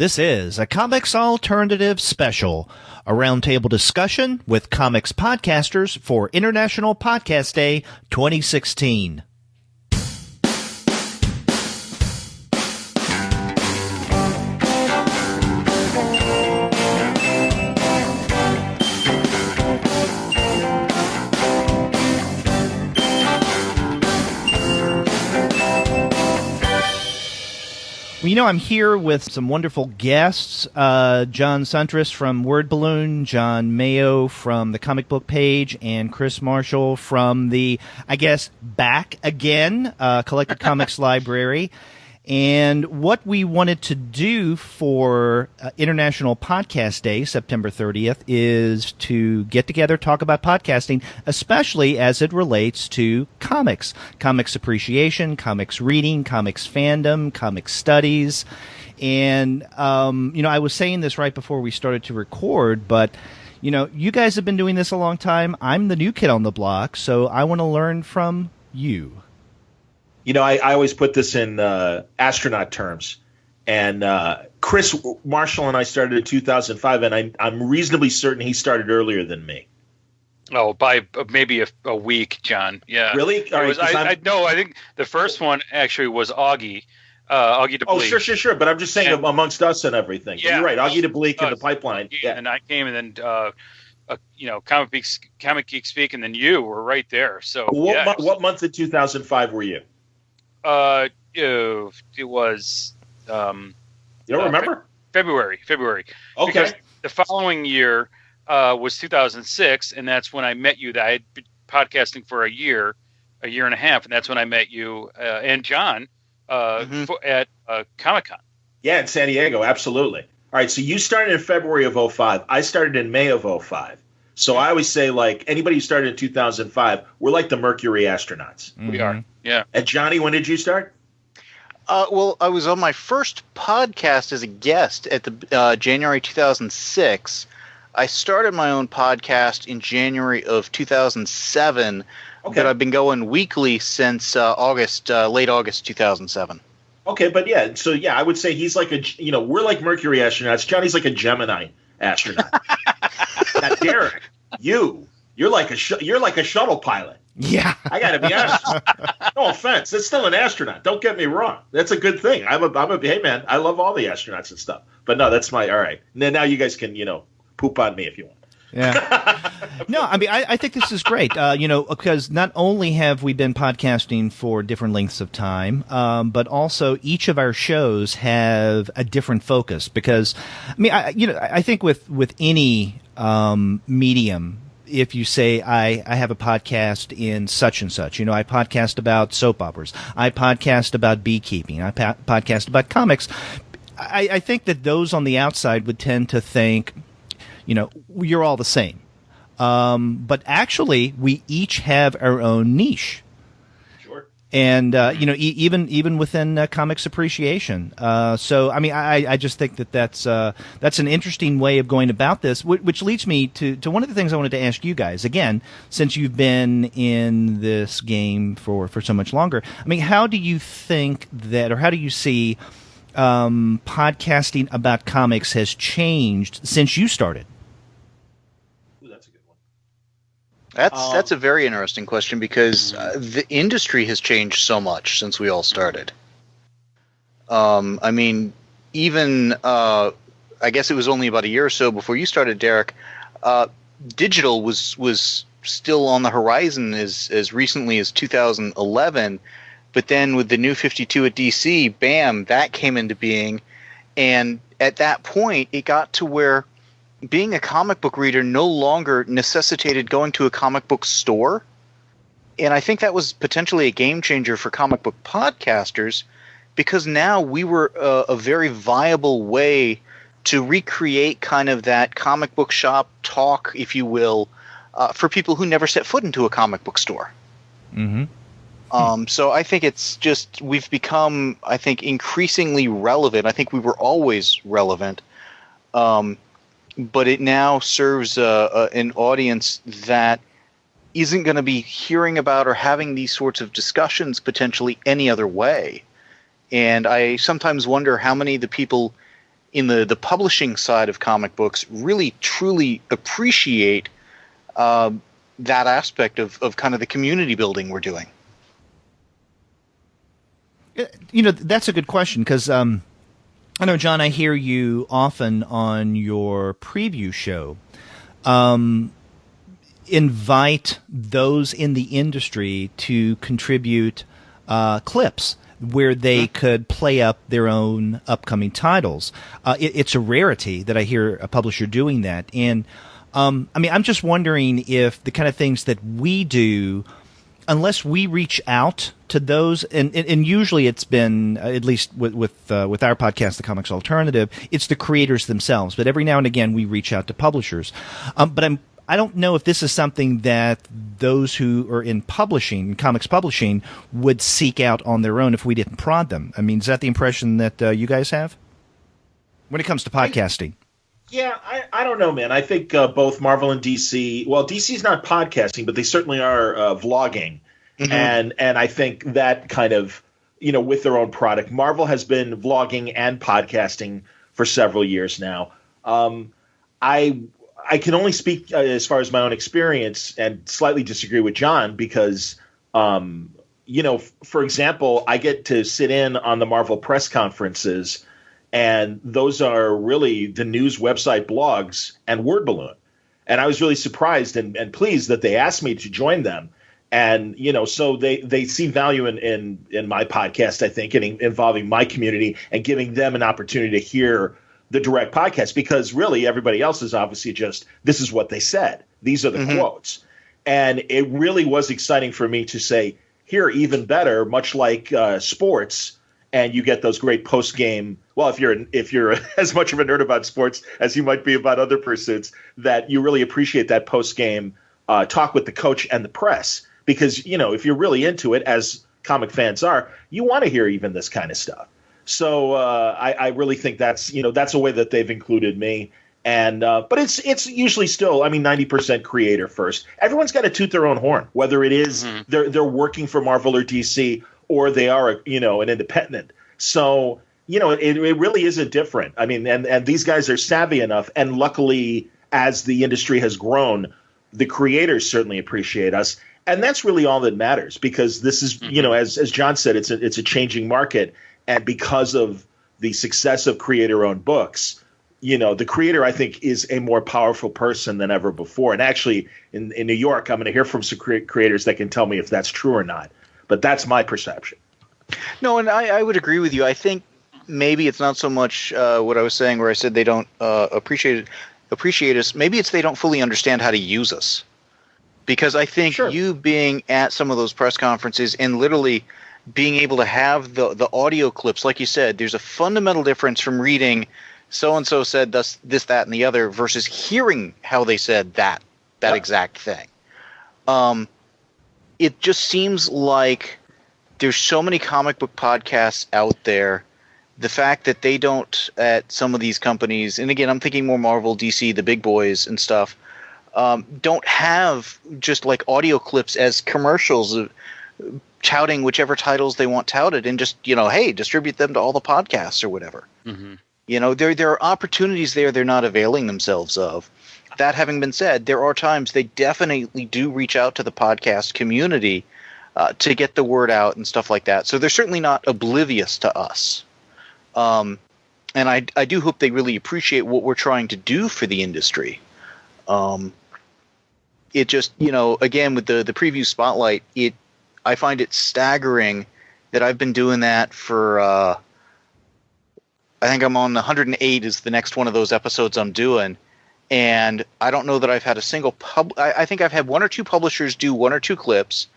This is a Comics Alternative Special, a roundtable discussion with comics podcasters for International Podcast Day 2016. Well, I'm here with some wonderful guests, John Suntress from Word Balloon, John Mayo from the Comic Book Page, and Chris Marshall from the, Back Again, Collected Comics Library. And what we wanted to do for International Podcast Day, September 30th, is to get together, talk about podcasting, especially as it relates to comics. Comics appreciation, comics reading, comics fandom, comics studies. And, I was saying this right before we started to record, but, you guys have been doing this a long time. I'm the new kid on the block, so I want to learn from you. I always put this in astronaut terms. And Chris Marshall and I started in 2005, and I'm reasonably certain he started earlier than me. Oh, by maybe a week, John. Yeah. Really? All right, I think the first one actually was Augie. Augie DeBleek. Oh, sure. But I'm just saying amongst us and everything. Yeah, you're right. Augie DeBleek in the pipeline. Yeah. And I came, and then Comic Geek Speak, and then you were right there. So what month of 2005 were you? It was. You don't remember? February. Okay. Because the following year was 2006, and that's when I met you. I had been podcasting for a year and a half, and that's when I met you and John at Comic-Con. Yeah, in San Diego, absolutely. All right, so you started in February of 05. I started in May of 05. So I always say, like, anybody who started in 2005, we're like the Mercury astronauts. Mm-hmm. We are, yeah. And Johnny, when did you start? Well, I was on my first podcast as a guest at the January 2006. I started my own podcast in January of 2007, but I've been going weekly since late August 2007. Okay, but I would say he's like we're like Mercury astronauts. Johnny's like a Gemini astronaut. Now, Derek, you're like a shuttle pilot. Yeah, I got to be honest. No offense, it's still an astronaut. Don't get me wrong. That's a good thing. Hey man, I love all the astronauts and stuff. But no, that's all right. Now you guys can poop on me if you want. Yeah. No, I think this is great. Because not only have we been podcasting for different lengths of time, but also each of our shows have a different focus. Because, I think with any medium, if you say I have a podcast in such and such, I podcast about soap operas, I podcast about beekeeping, I podcast about comics. I think that those on the outside would tend to think, you're all the same. But actually, we each have our own niche. Sure. And, even within comics appreciation. So, I just think that's an interesting way of going about this, which leads me to one of the things I wanted to ask you guys. Again, since you've been in this game for so much longer, how do you think that, or how do you see podcasting about comics has changed since you started? That's a very interesting question because the industry has changed so much since we all started. Even I guess it was only about a year or so before you started, Derek. Digital was still on the horizon as recently as 2011, but then with the New 52 at DC, bam, that came into being, and at that point, it got to where being a comic book reader no longer necessitated going to a comic book store. And I think that was potentially a game changer for comic book podcasters because now we were a very viable way to recreate kind of that comic book shop talk, if you will, for people who never set foot into a comic book store. Mm-hmm. So I think it's just we've become, increasingly relevant. I think we were always relevant. But it now serves an audience that isn't going to be hearing about or having these sorts of discussions potentially any other way. And I sometimes wonder how many of the people in the publishing side of comic books really truly appreciate that aspect of kind of the community building we're doing? That's a good question, because I know, John, I hear you often on your preview show invite those in the industry to contribute clips where they could play up their own upcoming titles. It's a rarity that I hear a publisher doing that. And I'm just wondering if the kind of things that we do, unless we reach out to those, and usually it's been, at least with our podcast, The Comics Alternative, it's the creators themselves. But every now and again, we reach out to publishers. But I don't know if this is something that those who are in publishing, comics publishing, would seek out on their own if we didn't prod them. I mean, is that the impression that you guys have when it comes to podcasting? Yeah, I don't know, man. I think both Marvel and DC. Well, DC's not podcasting, but they certainly are vlogging, and I think that kind of, with their own product. Marvel has been vlogging and podcasting for several years now. I can only speak as far as my own experience, and slightly disagree with John because, for example, I get to sit in on the Marvel press conferences. And those are really the news website blogs and Word Balloon. And I was really surprised and pleased that they asked me to join them. And, so they see value in my podcast, I think, and involving my community and giving them an opportunity to hear the direct podcast, because really everybody else is obviously just, this is what they said. These are the quotes. And it really was exciting for me to say, here, even better, much like sports. And you get those great post-game. Well, if you're as much of a nerd about sports as you might be about other pursuits, that you really appreciate that post-game talk with the coach and the press, because if you're really into it, as comic fans are, you want to hear even this kind of stuff. So I really think that's a way that they've included me. And but it's usually still, 90% creator first. Everyone's got to toot their own horn, whether it is they're working for Marvel or DC, or they are, an independent. So, it really isn't different. And these guys are savvy enough. And luckily, as the industry has grown, the creators certainly appreciate us. And that's really all that matters, because this is, as John said, it's a changing market. And because of the success of creator-owned books, the creator, I think, is a more powerful person than ever before. And actually, in New York, I'm going to hear from some creators that can tell me if that's true or not. But that's my perception. No, and I would agree with you. I think maybe it's not so much what I was saying where I said they don't appreciate us. Maybe it's they don't fully understand how to use us. Because I think you being at some of those press conferences and literally being able to have the audio clips, like you said, there's a fundamental difference from reading so-and-so said this, that, and the other versus hearing how they said that exact thing. It just seems like there's so many comic book podcasts out there. The fact that they don't, at some of these companies, and again, I'm thinking more Marvel, DC, the big boys and stuff, don't have just like audio clips as commercials touting whichever titles they want touted, and just, hey, distribute them to all the podcasts or whatever. There are opportunities there they're not availing themselves of. That having been said, there are times they definitely do reach out to the podcast community to get the word out and stuff like that. So they're certainly not oblivious to us. And I do hope they really appreciate what we're trying to do for the industry. It just, again, with the preview spotlight, I find it staggering that I've been doing that for, I think I'm on 108 is the next one of those episodes I'm doing. And I don't know that I've had a single I think I've had one or two publishers do one or two clips.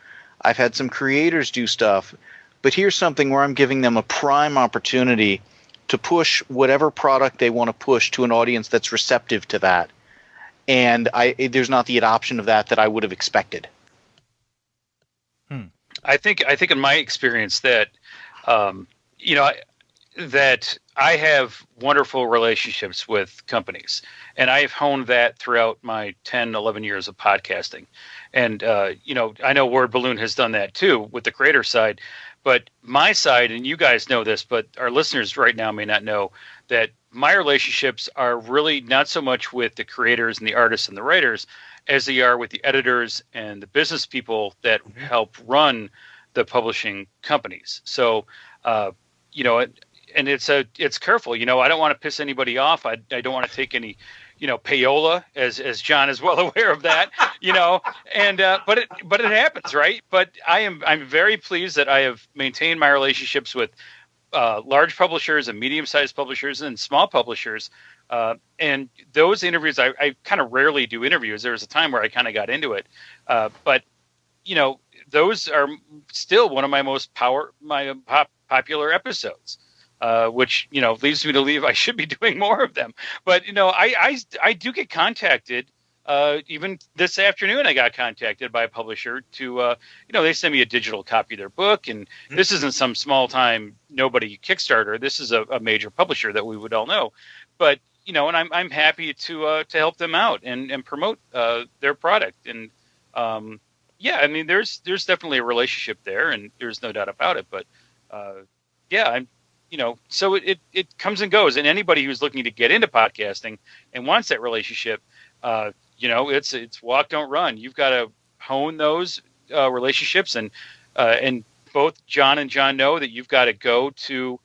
I've had some creators do stuff. But here's something where I'm giving them a prime opportunity to push whatever product they want to push to an audience that's receptive to that. And there's not the adoption of that I would have expected. I think in my experience that, that I have wonderful relationships with companies, and I have honed that throughout my 10, 11 years of podcasting. And, I know Word Balloon has done that too with the creator side, but my side, and you guys know this, but our listeners right now may not know that my relationships are really not so much with the creators and the artists and the writers as they are with the editors and the business people that help run the publishing companies. So, and it's careful. I don't want to piss anybody off. I don't want to take any, payola, as John is well aware of that. But it happens, right? But I'm very pleased that I have maintained my relationships with large publishers and medium-sized publishers and small publishers. And those interviews, I kind of rarely do interviews. There was a time where I kind of got into it. But those are still one of my most popular episodes, which, leads me to believe I should be doing more of them. But, I do get contacted. Even this afternoon, I got contacted by a publisher to, they send me a digital copy of their book. And this isn't some small time nobody Kickstarter. This is a major publisher that we would all know. But, and I'm happy to help them out and promote their product. And there's definitely a relationship there, and there's no doubt about it. But so it comes and goes. And anybody who's looking to get into podcasting and wants that relationship, it's walk, don't run. You've got to hone those relationships, and both John and John know that you've got to go to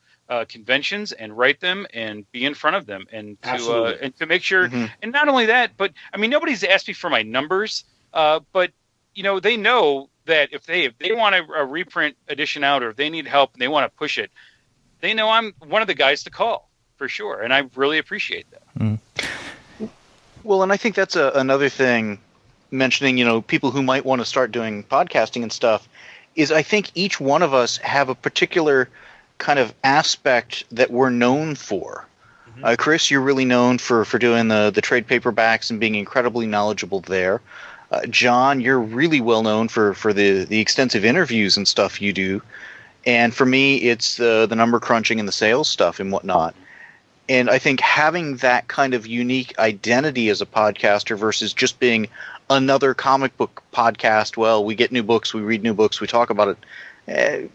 conventions and write them and be in front of them, and to make sure. And not only that, but nobody's asked me for my numbers, but they know that if they want a reprint edition out, or if they need help and they want to push it, they know I'm one of the guys to call for sure, and I really appreciate that. Well, and I think that's another thing, mentioning, people who might want to start doing podcasting and stuff, is I think each one of us have a particular kind of aspect that we're known for. Chris, you're really known for doing the trade paperbacks and being incredibly knowledgeable there. John, you're really well known for the extensive interviews and stuff you do. And for me, it's the number crunching and the sales stuff and whatnot. And I think having that kind of unique identity as a podcaster versus just being another comic book podcast, well, we get new books, we read new books, we talk about it.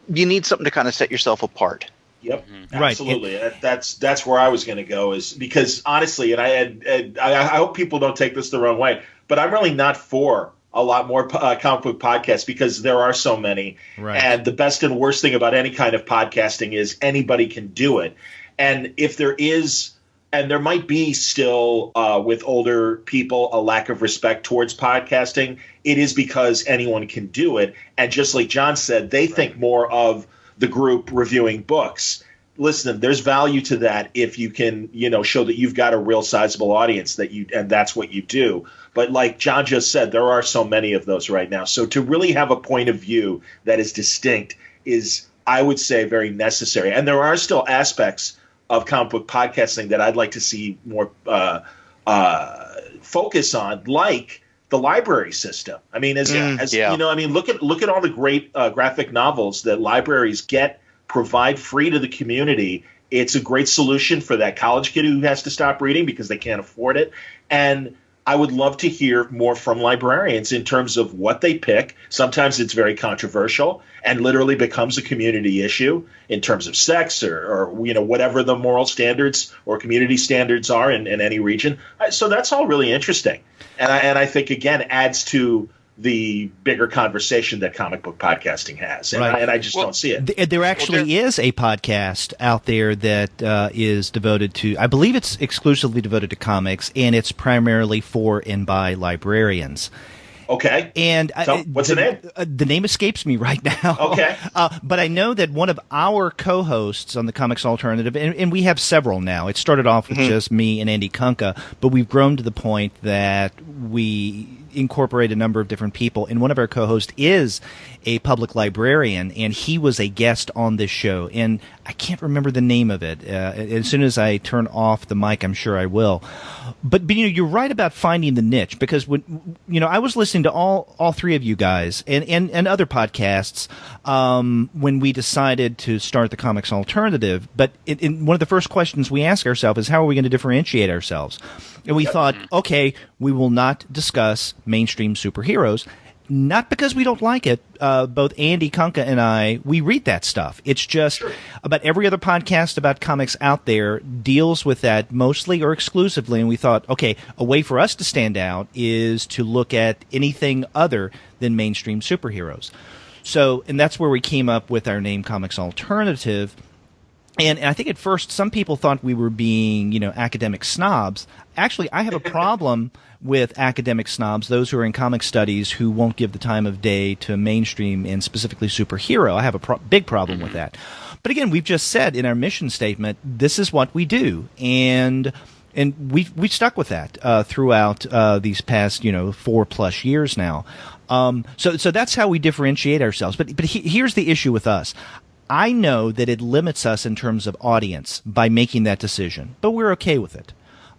You need something to kind of set yourself apart. Yep, absolutely. Right. That's where I was going to go, is because honestly, and I hope people don't take this the wrong way, but I'm really not for a lot more comic book podcasts because there are so many. Right. And the best and worst thing about any kind of podcasting is anybody can do it. And if there is, and there might be still with older people, a lack of respect towards podcasting, it is because anyone can do it. And just like John said, they think more of the group reviewing books. Listen, there's value to that if you can, show that you've got a real sizable audience and that's what you do. But like John just said, there are so many of those right now. So to really have a point of view that is distinct is, I would say, very necessary. And there are still aspects of comic book podcasting that I'd like to see more focus on, like the library system. look at all the great graphic novels that libraries provide free to the community. It's a great solution for that college kid who has to stop reading because they can't afford it. And I would love to hear more from librarians in terms of what they pick. Sometimes it's very controversial and literally becomes a community issue in terms of sex or whatever the moral standards or community standards are in any region. So that's all really interesting. And I think, again, adds to the bigger conversation that comic book podcasting has. And, right. I just don't see it. There actually is a podcast out there that is devoted to, I believe it's exclusively devoted to comics, and it's primarily for and by librarians. Okay. And so, what's the name? The name escapes me right now. Okay. But I know that one of our co-hosts on the Comics Alternative, and we have several now. It started off with just me and Andy Kunka, but we've grown to the point that we incorporate a number of different people, and one of our co-hosts is a public librarian, and he was a guest on this show, and I can't remember the name of it. As soon as I turn off the mic, I'm sure I will. But you're right about finding the niche, because when I was listening to all three of you guys and other podcasts when we decided to start the Comics Alternative. But one of the first questions we ask ourselves is, how are we going to differentiate ourselves? And we thought, okay, we will not discuss mainstream superheroes. not because we don't like it. Both Andy Kunka and I, we read that stuff. It's just about every other podcast about comics out there deals with that mostly or exclusively. And we thought, okay, a way for us to stand out is to look at anything other than mainstream superheroes. So, and that's where we came up with our name, Comics Alternative. And I think at first some people thought we were being, academic snobs. Actually, I have a problem with academic snobs, those who are in comic studies who won't give the time of day to mainstream and specifically superhero. I have a big problem with that. But again, we've just said in our mission statement, this is what we do. And we've stuck with that throughout these past, 4+ years now. So that's how we differentiate ourselves. But here's the issue with us. I know that it limits us in terms of audience by making that decision, but we're okay with it.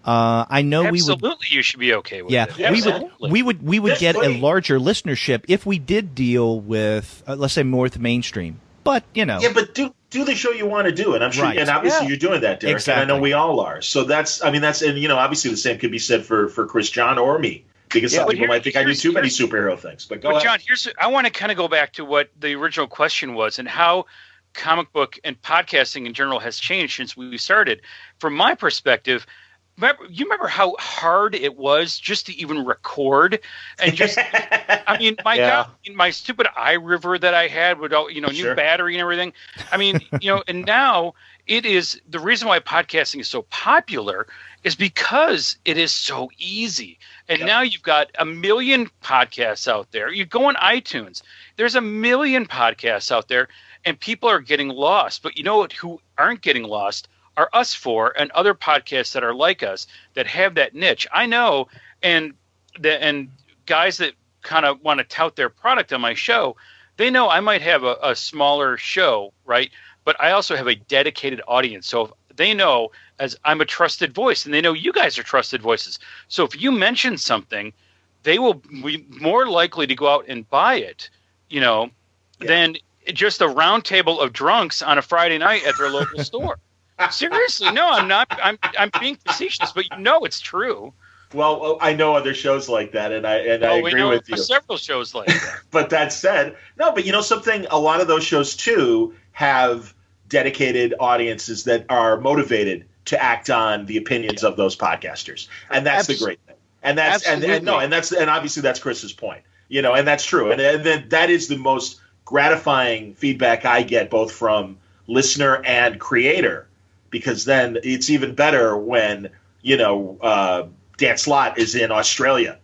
I know absolutely you should be okay with it. We would get a larger listenership if we did deal with, let's say, more with the mainstream. But but do the show you want to do, and I'm sure, and obviously you're doing that, Derek. Exactly. And I know we all are. So that's and obviously the same could be said for Chris John or me. Because some people might think I do too many superhero things. But go ahead. John, I want to kind of go back to what the original question was and how comic book and podcasting in general has changed since we started. From my perspective, remember how hard it was just to even record and just God, my stupid iRiver that I had with all new battery and everything. And now it is the reason why podcasting is so popular is because it is so easy. And now you've got 1 million podcasts out there. You go on iTunes, there's 1 million podcasts out there, and people are getting lost. But you know what? Who aren't getting lost are us four and other podcasts that are like us that have that niche. I know, and guys that kind of want to tout their product on my show, they know I might have a smaller show, right? But I also have a dedicated audience. So if they know as I'm a trusted voice, and they know you guys are trusted voices. So if you mention something, they will be more likely to go out and buy it, than just a round table of drunks on a Friday night at their local store. Seriously, no, I'm not. I'm being facetious, but it's true. Well, I know other shows like that, and I agree with you. Several shows like that. But that said, no, but something. A lot of those shows too have dedicated audiences that are motivated to act on the opinions of those podcasters, and that's the great thing. And that's and obviously that's Chris's point. And that's true, and that is the most gratifying feedback I get, both from listener and creator, because then it's even better when Dan Slott is in Australia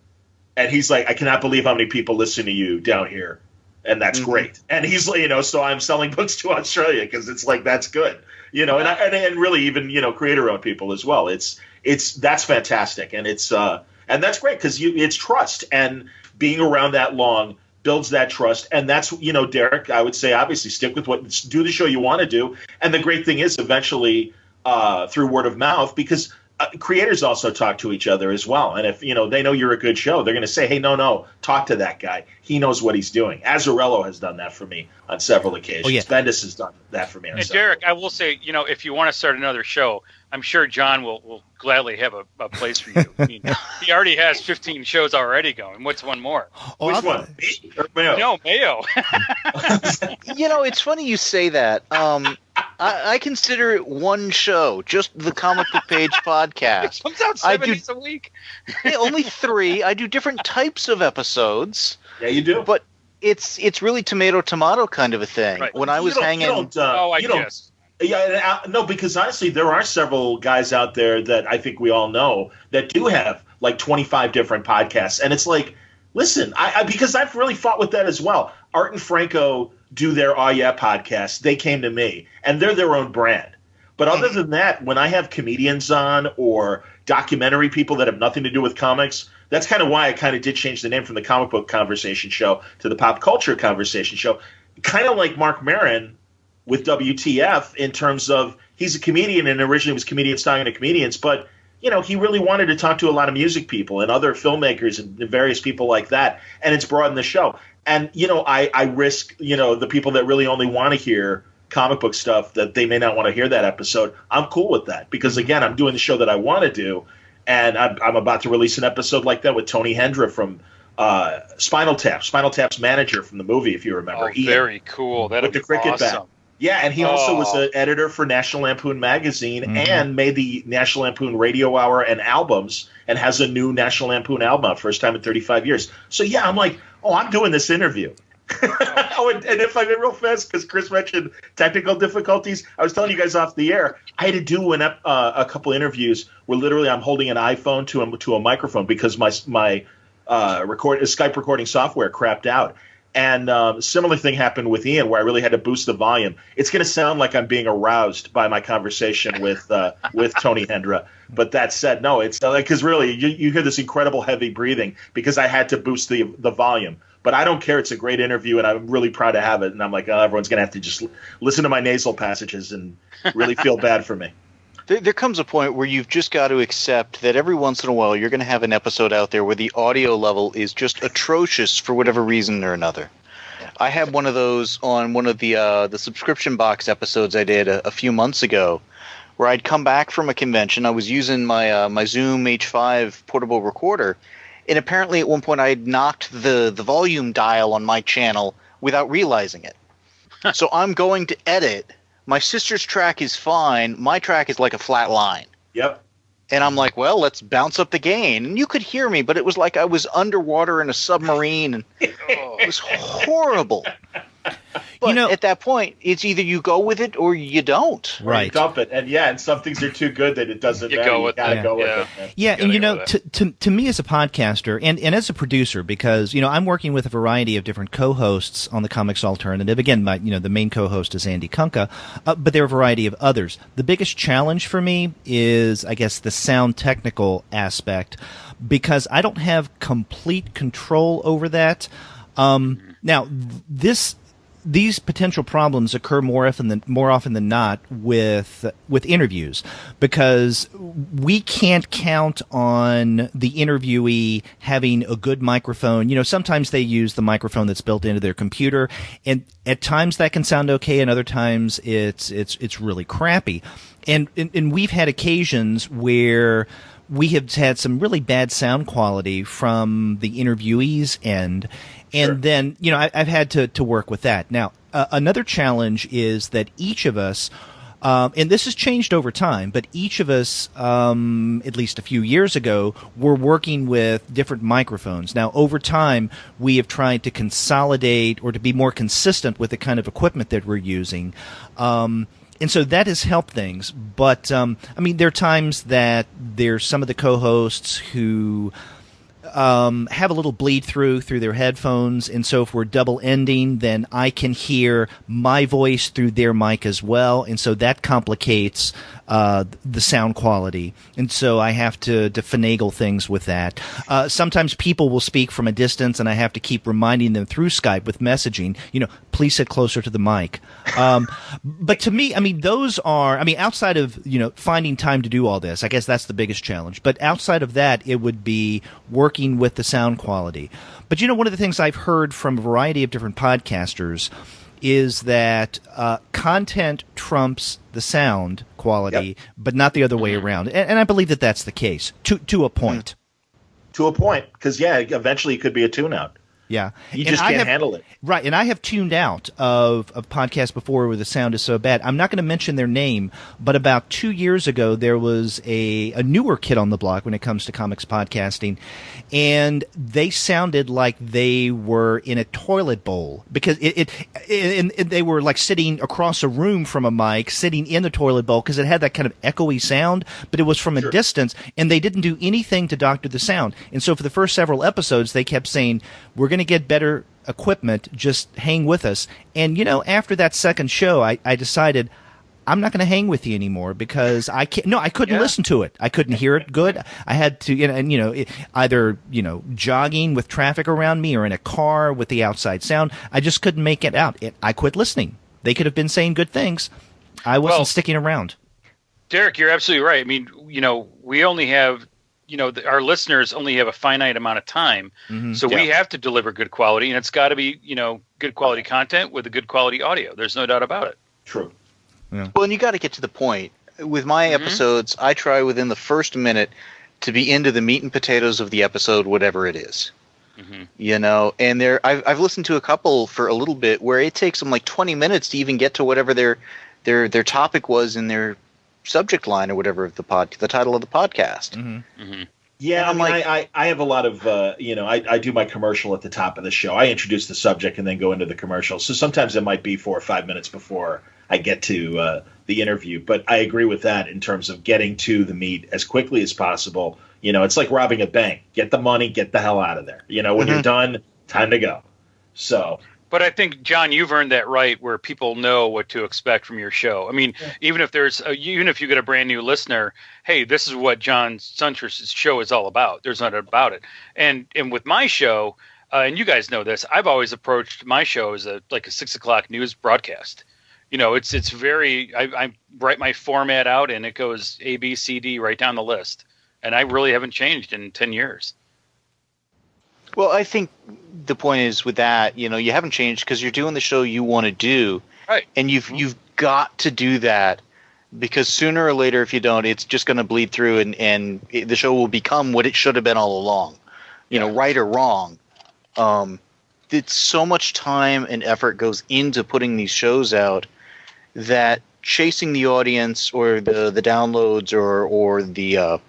and he's like, I cannot believe how many people listen to you down here, and that's great. And he's so I'm selling books to Australia because it's like that's good, and really even creator owned people as well. That's fantastic, and it's and that's great because it's trust, and being around that long builds that trust. And that's, Derek, I would say, obviously stick with do the show you want to do. And the great thing is eventually through word of mouth, because creators also talk to each other as well. And if, they know you're a good show, they're going to say, hey, no, talk to that guy. He knows what he's doing. Azzarello has done that for me on several occasions. Bendis has done that for me. And Derek, I will say, if you want to start another show, I'm sure John will gladly have a place for you. I mean, he already has 15 shows already going. What's one more? Which one? Me or Mayo? No, Mayo. It's funny you say that. I consider it one show, just the Comic Book Page podcast. It comes out 7 days a week. Only 3. I do different types of episodes. Yeah, you do. But it's really tomato kind of a thing. Right. When I was hanging, guess. Yeah, no, because honestly, there are several guys out there that I think we all know that do have like 25 different podcasts, and it's like, listen, because I've really fought with that as well. Art and Franco do their Oh Yeah podcast. They came to me, and they're their own brand. But other than that, when I have comedians on or documentary people that have nothing to do with comics, that's kind of why I kind of did change the name from the Comic Book Conversation Show to the Pop Culture Conversation Show. Kind of like Mark Maron with WTF in terms of he's a comedian and originally was comedians talking to comedians, but he really wanted to talk to a lot of music people and other filmmakers and various people like that, and it's broadened the show. And I risk the people that really only want to hear comic book stuff that they may not want to hear that episode. I'm cool with that because again, I'm doing the show that I want to do, and I'm about to release an episode like that with Tony Hendra from Spinal Tap's manager from the movie, if you remember. Oh, very cool. That'd be with the cricket awesome. bat. Yeah, and he also was an editor for National Lampoon magazine and made the National Lampoon Radio Hour and albums, and has a new National Lampoon album out, first time in 35 years. So yeah, I'm like, I'm doing this interview. And if I may real fast, because Chris mentioned technical difficulties, I was telling you guys off the air, I had to do a couple interviews where literally I'm holding an iPhone to a microphone because my Skype recording software crapped out. And similar thing happened with Ian, where I really had to boost the volume. It's going to sound like I'm being aroused by my conversation with Tony Hendra. But that said, no, it's because really you hear this incredible heavy breathing because I had to boost the volume. But I don't care. It's a great interview, and I'm really proud to have it. And I'm like, everyone's going to have to just listen to my nasal passages and really feel bad for me. There comes a point where you've just got to accept that every once in a while you're going to have an episode out there where the audio level is just atrocious for whatever reason or another. I had one of those on one of the subscription box episodes I did a few months ago, where I'd come back from a convention. I was using my Zoom H5 portable recorder, and apparently at one point I had knocked the volume dial on my channel without realizing it. So I'm going to edit. My sister's track is fine. My track is like a flat line. Yep. And I'm like, well, let's bounce up the gain. And you could hear me, but it was like I was underwater in a submarine. And it was horrible. But at that point, it's either you go with it or you don't. Right. Or you dump it. And some things are too good that it doesn't matter. You gotta go with it. Man. Yeah, and to me as a podcaster and as a producer, because I'm working with a variety of different co-hosts on the Comics Alternative. Again, the main co-host is Andy Kunka, but there are a variety of others. The biggest challenge for me is, I guess, the sound technical aspect, because I don't have complete control over that. Now, these potential problems occur more often than not with interviews, because we can't count on the interviewee having a good microphone. Sometimes they use the microphone that's built into their computer, and at times that can sound okay, and other times it's really crappy. And we've had occasions where we have had some really bad sound quality from the interviewee's end. And then, I've had to work with that. Now, another challenge is that each of us, and this has changed over time, but each of us, at least a few years ago, were working with different microphones. Now, over time, we have tried to consolidate or to be more consistent with the kind of equipment that we're using. And so that has helped things. But, there are times that there's some of the co-hosts who have a little bleed through their headphones, and so if we're double ending, then I can hear my voice through their mic as well, and so that complicates the sound quality, and so I have to finagle things with that. Sometimes people will speak from a distance, and I have to keep reminding them through Skype with messaging, please sit closer to the mic. But to me, those are, outside of, finding time to do all this, I guess that's the biggest challenge. But outside of that, it would be working with the sound quality. But, one of the things I've heard from a variety of different podcasters is that content trumps the sound quality, but not the other way around. And I believe that that's the case, to a point. To a point, because, eventually it could be a tune-out. Yeah. You just can't handle it. Right, and I have tuned out of podcasts before where the sound is so bad. I'm not going to mention their name, but about 2 years ago there was a newer kid on the block when it comes to comics podcasting, and they sounded like they were in a toilet bowl, because they were like sitting across a room from a mic, sitting in the toilet bowl, because it had that kind of echoey sound, but it was from a distance, and they didn't do anything to doctor the sound. And so for the first several episodes, they kept saying, we're going to get better equipment, just hang with us. And after that second show, I decided I'm not going to hang with you anymore, because I couldn't listen to it. I couldn't hear it good. I had to either jogging with traffic around me or in a car with the outside sound. I just couldn't make it out. I quit listening. They could have been saying good things. I wasn't sticking around. Derek, you're absolutely right. We only have our listeners only have a finite amount of time. So we have to deliver good quality, and it's got to be, good quality content with a good quality audio. There's no doubt about it. True. Yeah. Well, and you got to get to the point. With my episodes, I try within the first minute to be into the meat and potatoes of the episode, whatever it is. You know, and I've listened to a couple for a little bit where it takes them like 20 minutes to even get to whatever their topic was in their subject line or whatever of the title of the podcast. Yeah, I have a lot of, I do my commercial at the top of the show. I introduce the subject and then go into the commercial. So sometimes it might be 4 or 5 minutes before I get to the interview. But I agree with that in terms of getting to the meat as quickly as possible. You know, it's like robbing a bank. Get the money, get the hell out of there. You know, when you're done, time to go. So. But I think, John, you've earned that right where people know what to expect from your show. I mean, even if you get a brand new listener, hey, this is what John Suntress's show is all about. There's nothing about it. And with my show, and you guys know this, I've always approached my show as like a 6 o'clock news broadcast. You know, it's very, I write my format out and it goes A, B, C, D right down the list. And I really haven't changed in 10 years. Well, I think the point is with that, you know, you haven't changed because you're doing the show you want to do. Right. And you've got to do that because sooner or later, if you don't, it's just going to bleed through and the show will become what it should have been all along, you know, right or wrong. It's so much time and effort goes into putting these shows out that chasing the audience or the downloads or the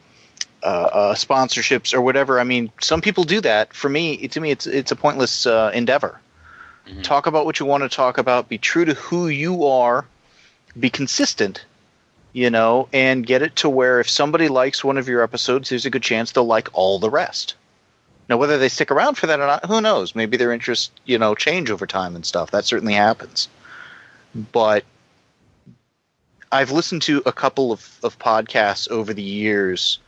sponsorships or whatever. I mean, some people do that. To me, it's a pointless endeavor. Talk about what you want to talk about. Be true to who you are. Be consistent, you know, and get it to where if somebody likes one of your episodes, there's a good chance they'll like all the rest. Now, whether they stick around for that or not, who knows? Maybe their interests, you know, change over time and stuff. That certainly happens. But I've listened to a couple of podcasts over the years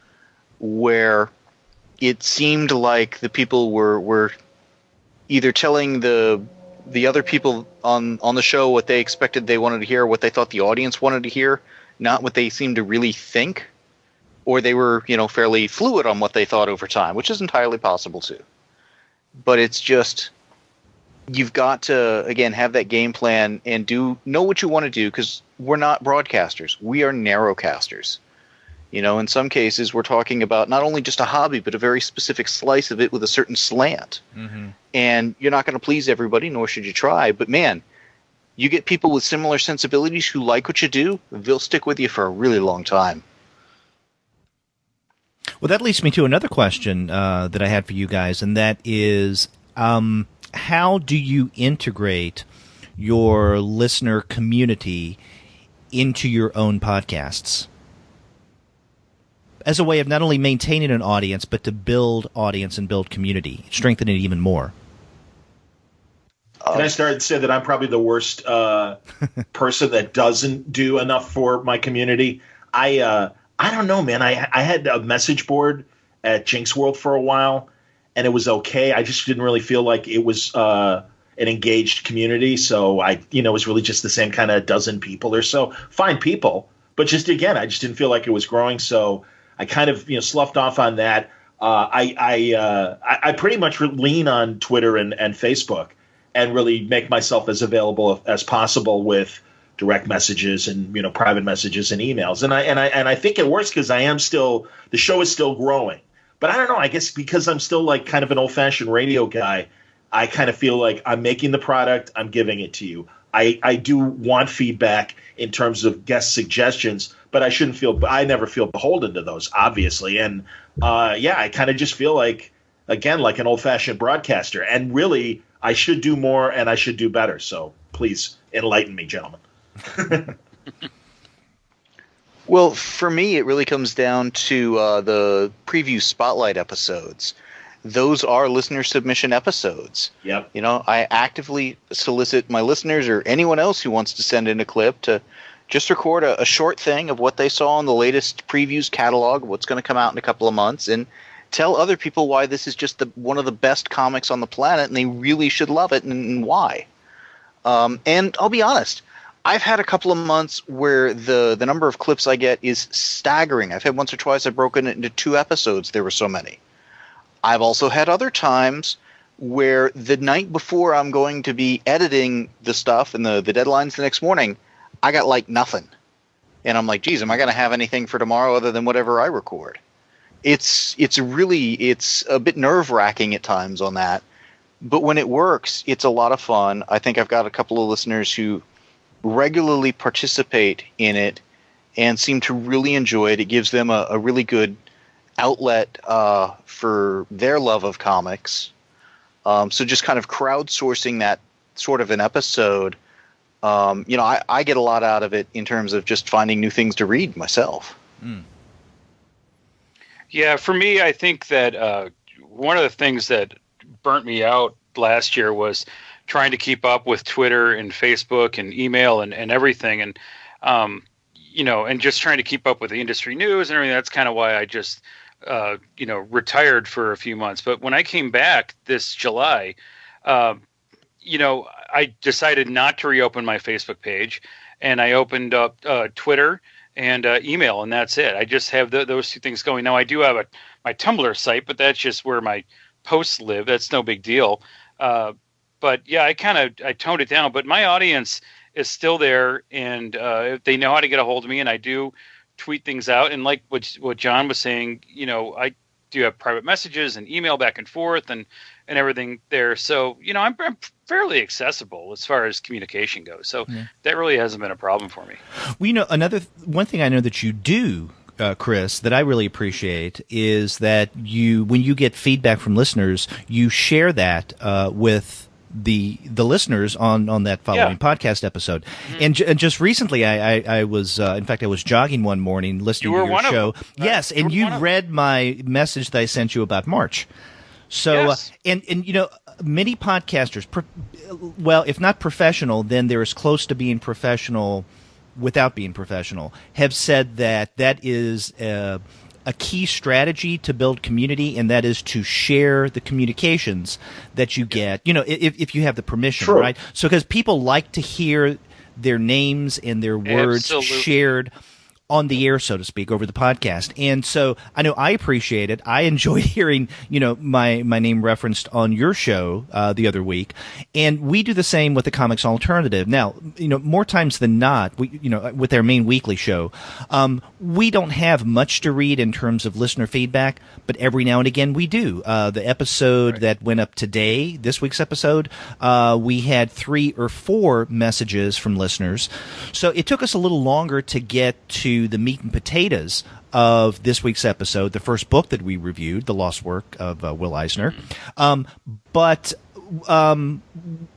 where it seemed like the people were either telling the other people on the show what they expected they wanted to hear, what they thought the audience wanted to hear, not what they seemed to really think, or they were, you know, fairly fluid on what they thought over time, which is entirely possible too. But it's just, you've got to, again, have that game plan and know what you want to do, because we're not broadcasters. We are narrowcasters. You know, in some cases, we're talking about not only just a hobby, but a very specific slice of it with a certain slant. And you're not going to please everybody, nor should you try. But, man, you get people with similar sensibilities who like what you do, they'll stick with you for a really long time. Well, that leads me to another question that I had for you guys, and that is, how do you integrate your listener community into your own podcasts as a way of not only maintaining an audience, but to build audience and build community, strengthen it even more? Can I start and say that I'm probably the worst person that doesn't do enough for my community? I don't know, man. I had a message board at Jinx World for a while, and it was okay. I just didn't really feel like it was an engaged community. So it was really just the same kind of dozen people or so. Fine people, but just, again, I just didn't feel like it was growing. So I kind of, sloughed off on that. I pretty much lean on Twitter and Facebook and really make myself as available as possible with direct messages and private messages and emails. And I think it works because the show is still growing. But I don't know, I guess because I'm still like kind of an old-fashioned radio guy, I kind of feel like I'm making the product, I'm giving it to you. I do want feedback in terms of guest suggestions, but I never feel beholden to those, obviously. And I kind of just feel like, again, like an old-fashioned broadcaster. And really, I should do more and I should do better. So please enlighten me, gentlemen. Well, for me, it really comes down to the preview spotlight episodes. Those are listener submission episodes. Yep. I actively solicit my listeners or anyone else who wants to send in a clip to just record a short thing of what they saw in the latest previews catalog, what's going to come out in a couple of months, and tell other people why this is just one of the best comics on the planet and they really should love it and why. And I'll be honest, I've had a couple of months where the number of clips I get is staggering. I've had once or twice I've broken it into 2 episodes. There were so many. I've also had other times where the night before I'm going to be editing the stuff and the deadline's the next morning, I got like nothing. And I'm like, geez, am I going to have anything for tomorrow other than whatever I record? it's a bit nerve-wracking at times on that. But when it works, it's a lot of fun. I think I've got a couple of listeners who regularly participate in it and seem to really enjoy it. It gives them a really good outlet for their love of comics. So just kind of crowdsourcing that sort of an episode, I get a lot out of it in terms of just finding new things to read myself. Mm. Yeah, for me, I think that one of the things that burnt me out last year was trying to keep up with Twitter and Facebook and email and everything. And, and just trying to keep up with the industry news and everything. That's kind of why I just, retired for a few months. But when I came back this July, I decided not to reopen my Facebook page, and I opened up Twitter and email, and that's it. I just have those two things going. Now, I do have my Tumblr site, but that's just where my posts live. That's no big deal. But yeah, I toned it down. But my audience is still there, and they know how to get a hold of me, and I do tweet things out. And like what John was saying, I do have private messages and email back and forth and everything there. So, I'm fairly accessible as far as communication goes. So that really hasn't been a problem for me. Well, one thing I know that you do, Chris, that I really appreciate is that when you get feedback from listeners, you share that with the listeners on that following podcast episode. Mm-hmm. And just recently, I was in fact I was jogging one morning listening to your show. Yes, and you read my message that I sent you about March. So yes. And many podcasters, if not professional, then they're as close to being professional without being professional, have said that is a key strategy to build community, and that is to share the communications that you get, if you have the permission, True. Right? So because people like to hear their names and their words Absolutely. Shared on the air, so to speak, over the podcast. And so I know I appreciate it. I enjoy hearing, my name referenced on your show the other week. And we do the same with the Comics Alternative. Now, more times than not, we, with our main weekly show, we don't have much to read in terms of listener feedback, but every now and again we do. The episode right. that went up today, this week's episode, we had 3 or 4 messages from listeners. So it took us a little longer to get to the meat and potatoes of this week's episode, the first book that we reviewed, The Lost Work of Will Eisner. But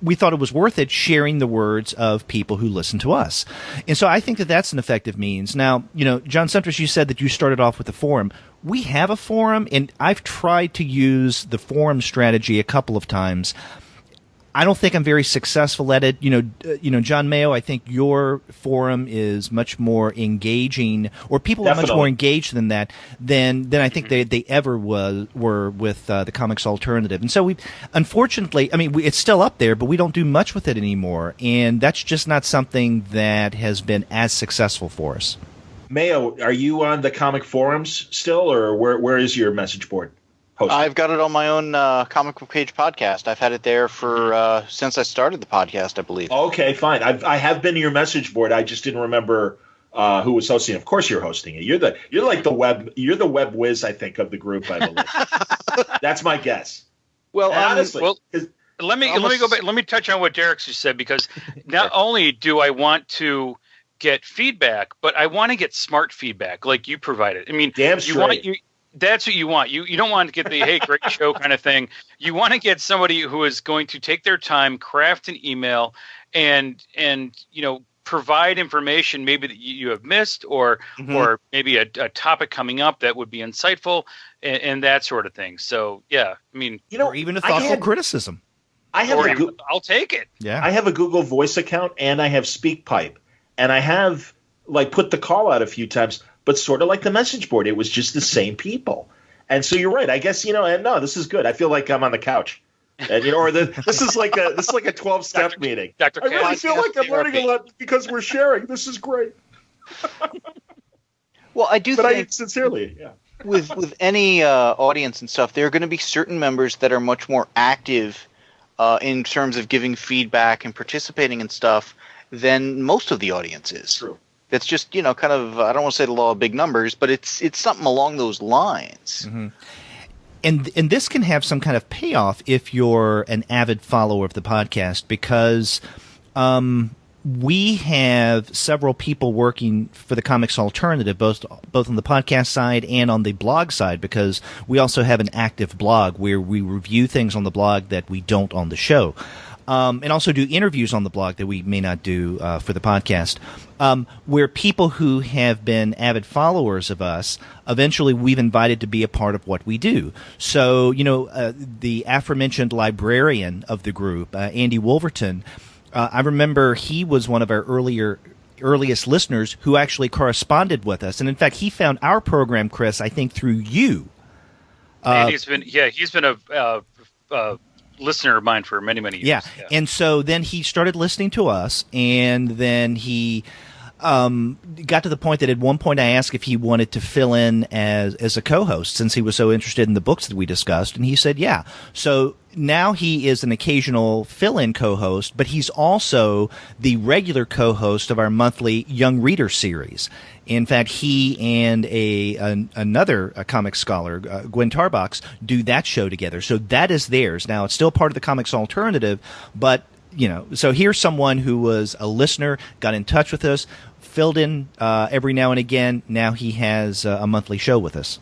we thought it was worth it sharing the words of people who listen to us. And so I think that that's an effective means. Now, John Suntress, you said that you started off with a forum. We have a forum, and I've tried to use the forum strategy a couple of times. I don't think I'm very successful at it. John Mayo, I think your forum is much more engaging, or people Definitely. Are much more engaged than that than I think they ever were with the Comics Alternative. And so unfortunately, it's still up there, but we don't do much with it anymore. And that's just not something that has been as successful for us. Mayo, are you on the comic forums still, or where is your message board? I've got it on my own comic book page podcast. I've had it there for since I started the podcast, I believe. Okay, fine. I have been to your message board. I just didn't remember who was hosting it. Of course, you're hosting it. You're like the web whiz, I think, of the group. I believe. That's my guess. Well, honestly, let me go back. Let me touch on what Derek just said, because not only do I want to get feedback, but I want to get smart feedback like you provided. Damn straight. That's what you want. You don't want to get the, hey, great show kind of thing. You want to get somebody who is going to take their time, craft an email, and provide information maybe that you have missed, or maybe a topic coming up that would be insightful, and that sort of thing. So, yeah, or even a thoughtful criticism. I'll take it. Yeah. I have a Google Voice account, and I have SpeakPipe, and I have put the call out a few times. But sort of like the message board, it was just the same people. And so you're right. I guess, and no, this is good. I feel like I'm on the couch. And this is like a 12-step meeting. I really feel like I'm learning a lot because we're sharing. This is great. Well, I do think sincerely, yeah. With any audience and stuff, there are going to be certain members that are much more active in terms of giving feedback and participating in stuff than most of the audience is. True. that's just, kind of, I don't want to say the law of big numbers, but it's something along those lines. Mm-hmm. And this can have some kind of payoff if you're an avid follower of the podcast, because we have several people working for the Comics Alternative, both on the podcast side and on the blog side, because we also have an active blog where we review things on the blog that we don't on the show. And also do interviews on the blog that we may not do for the podcast, where people who have been avid followers of us, eventually we've invited to be a part of what we do. So, the aforementioned librarian of the group, Andy Wolverton, I remember he was one of our earliest listeners who actually corresponded with us. And in fact, he found our program, Chris, I think through you. And he's been a listener of mine for many, many years. Yeah. And so then he started listening to us, and then he got to the point that at one point I asked if he wanted to fill in as a co-host, since he was so interested in the books that we discussed, and he said yeah. So now he is an occasional fill-in co-host, but he's also the regular co-host of our monthly Young Reader series. In fact, he and another comic scholar, Gwen Tarbox, do that show together. So that is theirs. Now, it's still part of the Comics Alternative, but, so here's someone who was a listener, got in touch with us, filled in every now and again. Now he has a monthly show with us.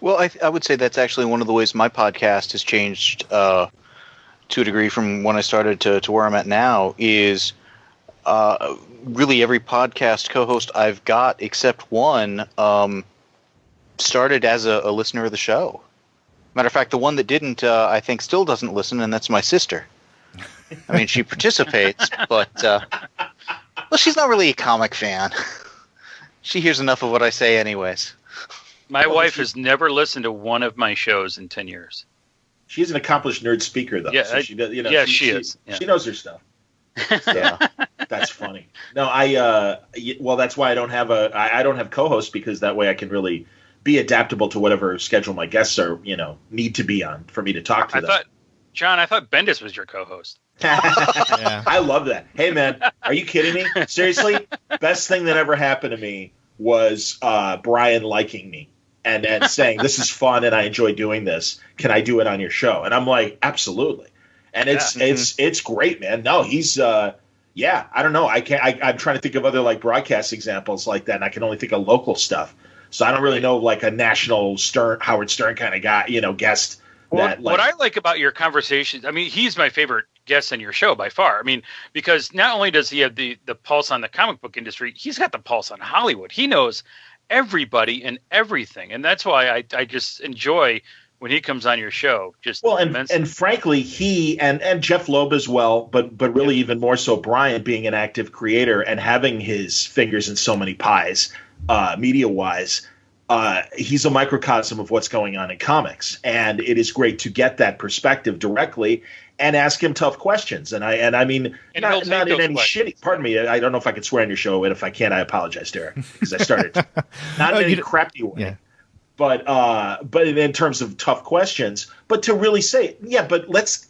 Well, I would say that's actually one of the ways my podcast has changed to a degree from when I started to where I'm at now, is really every podcast co-host I've got except one started as a listener of the show. Matter of fact, the one that didn't, I think, still doesn't listen, and that's my sister. I mean, she participates, but she's not really a comic fan. She hears enough of what I say anyways. My wife has never listened to one of my shows in 10 years. She's an accomplished nerd speaker, though. Yeah, so she does, she is. Yeah. She knows her stuff. So, that's funny. No, well, that's why I don't have co-hosts, because that way I can really be adaptable to whatever schedule my guests are, need to be on for me to talk to them. I thought Bendis was your co-host. Yeah. I love that. Hey, man, are you kidding me? Seriously? Best thing that ever happened to me was Brian liking me and saying, this is fun and I enjoy doing this. Can I do it on your show? And I'm like, absolutely. And it's great, man. No, he's I don't know. I'm trying to think of other like broadcast examples like that, and I can only think of local stuff. So I don't really know like a national Howard Stern kind of guy, guest. What I like about your conversations, I mean, he's my favorite guest on your show by far. I mean, because not only does he have the pulse on the comic book industry, he's got the pulse on Hollywood. He knows everybody and everything, and that's why I just enjoy when he comes on your show. And frankly, he and Jeff Loeb as well, but really even more so Brian, being an active creator and having his fingers in so many pies, media wise. He's a microcosm of what's going on in comics, and it is great to get that perspective directly and ask him tough questions. And I mean, not in any shitty. Pardon me, I don't know if I can swear on your show, and if I can, I apologize, Derek, because I started not in any crappy way. Yeah. But in terms of tough questions, but to really say, but let's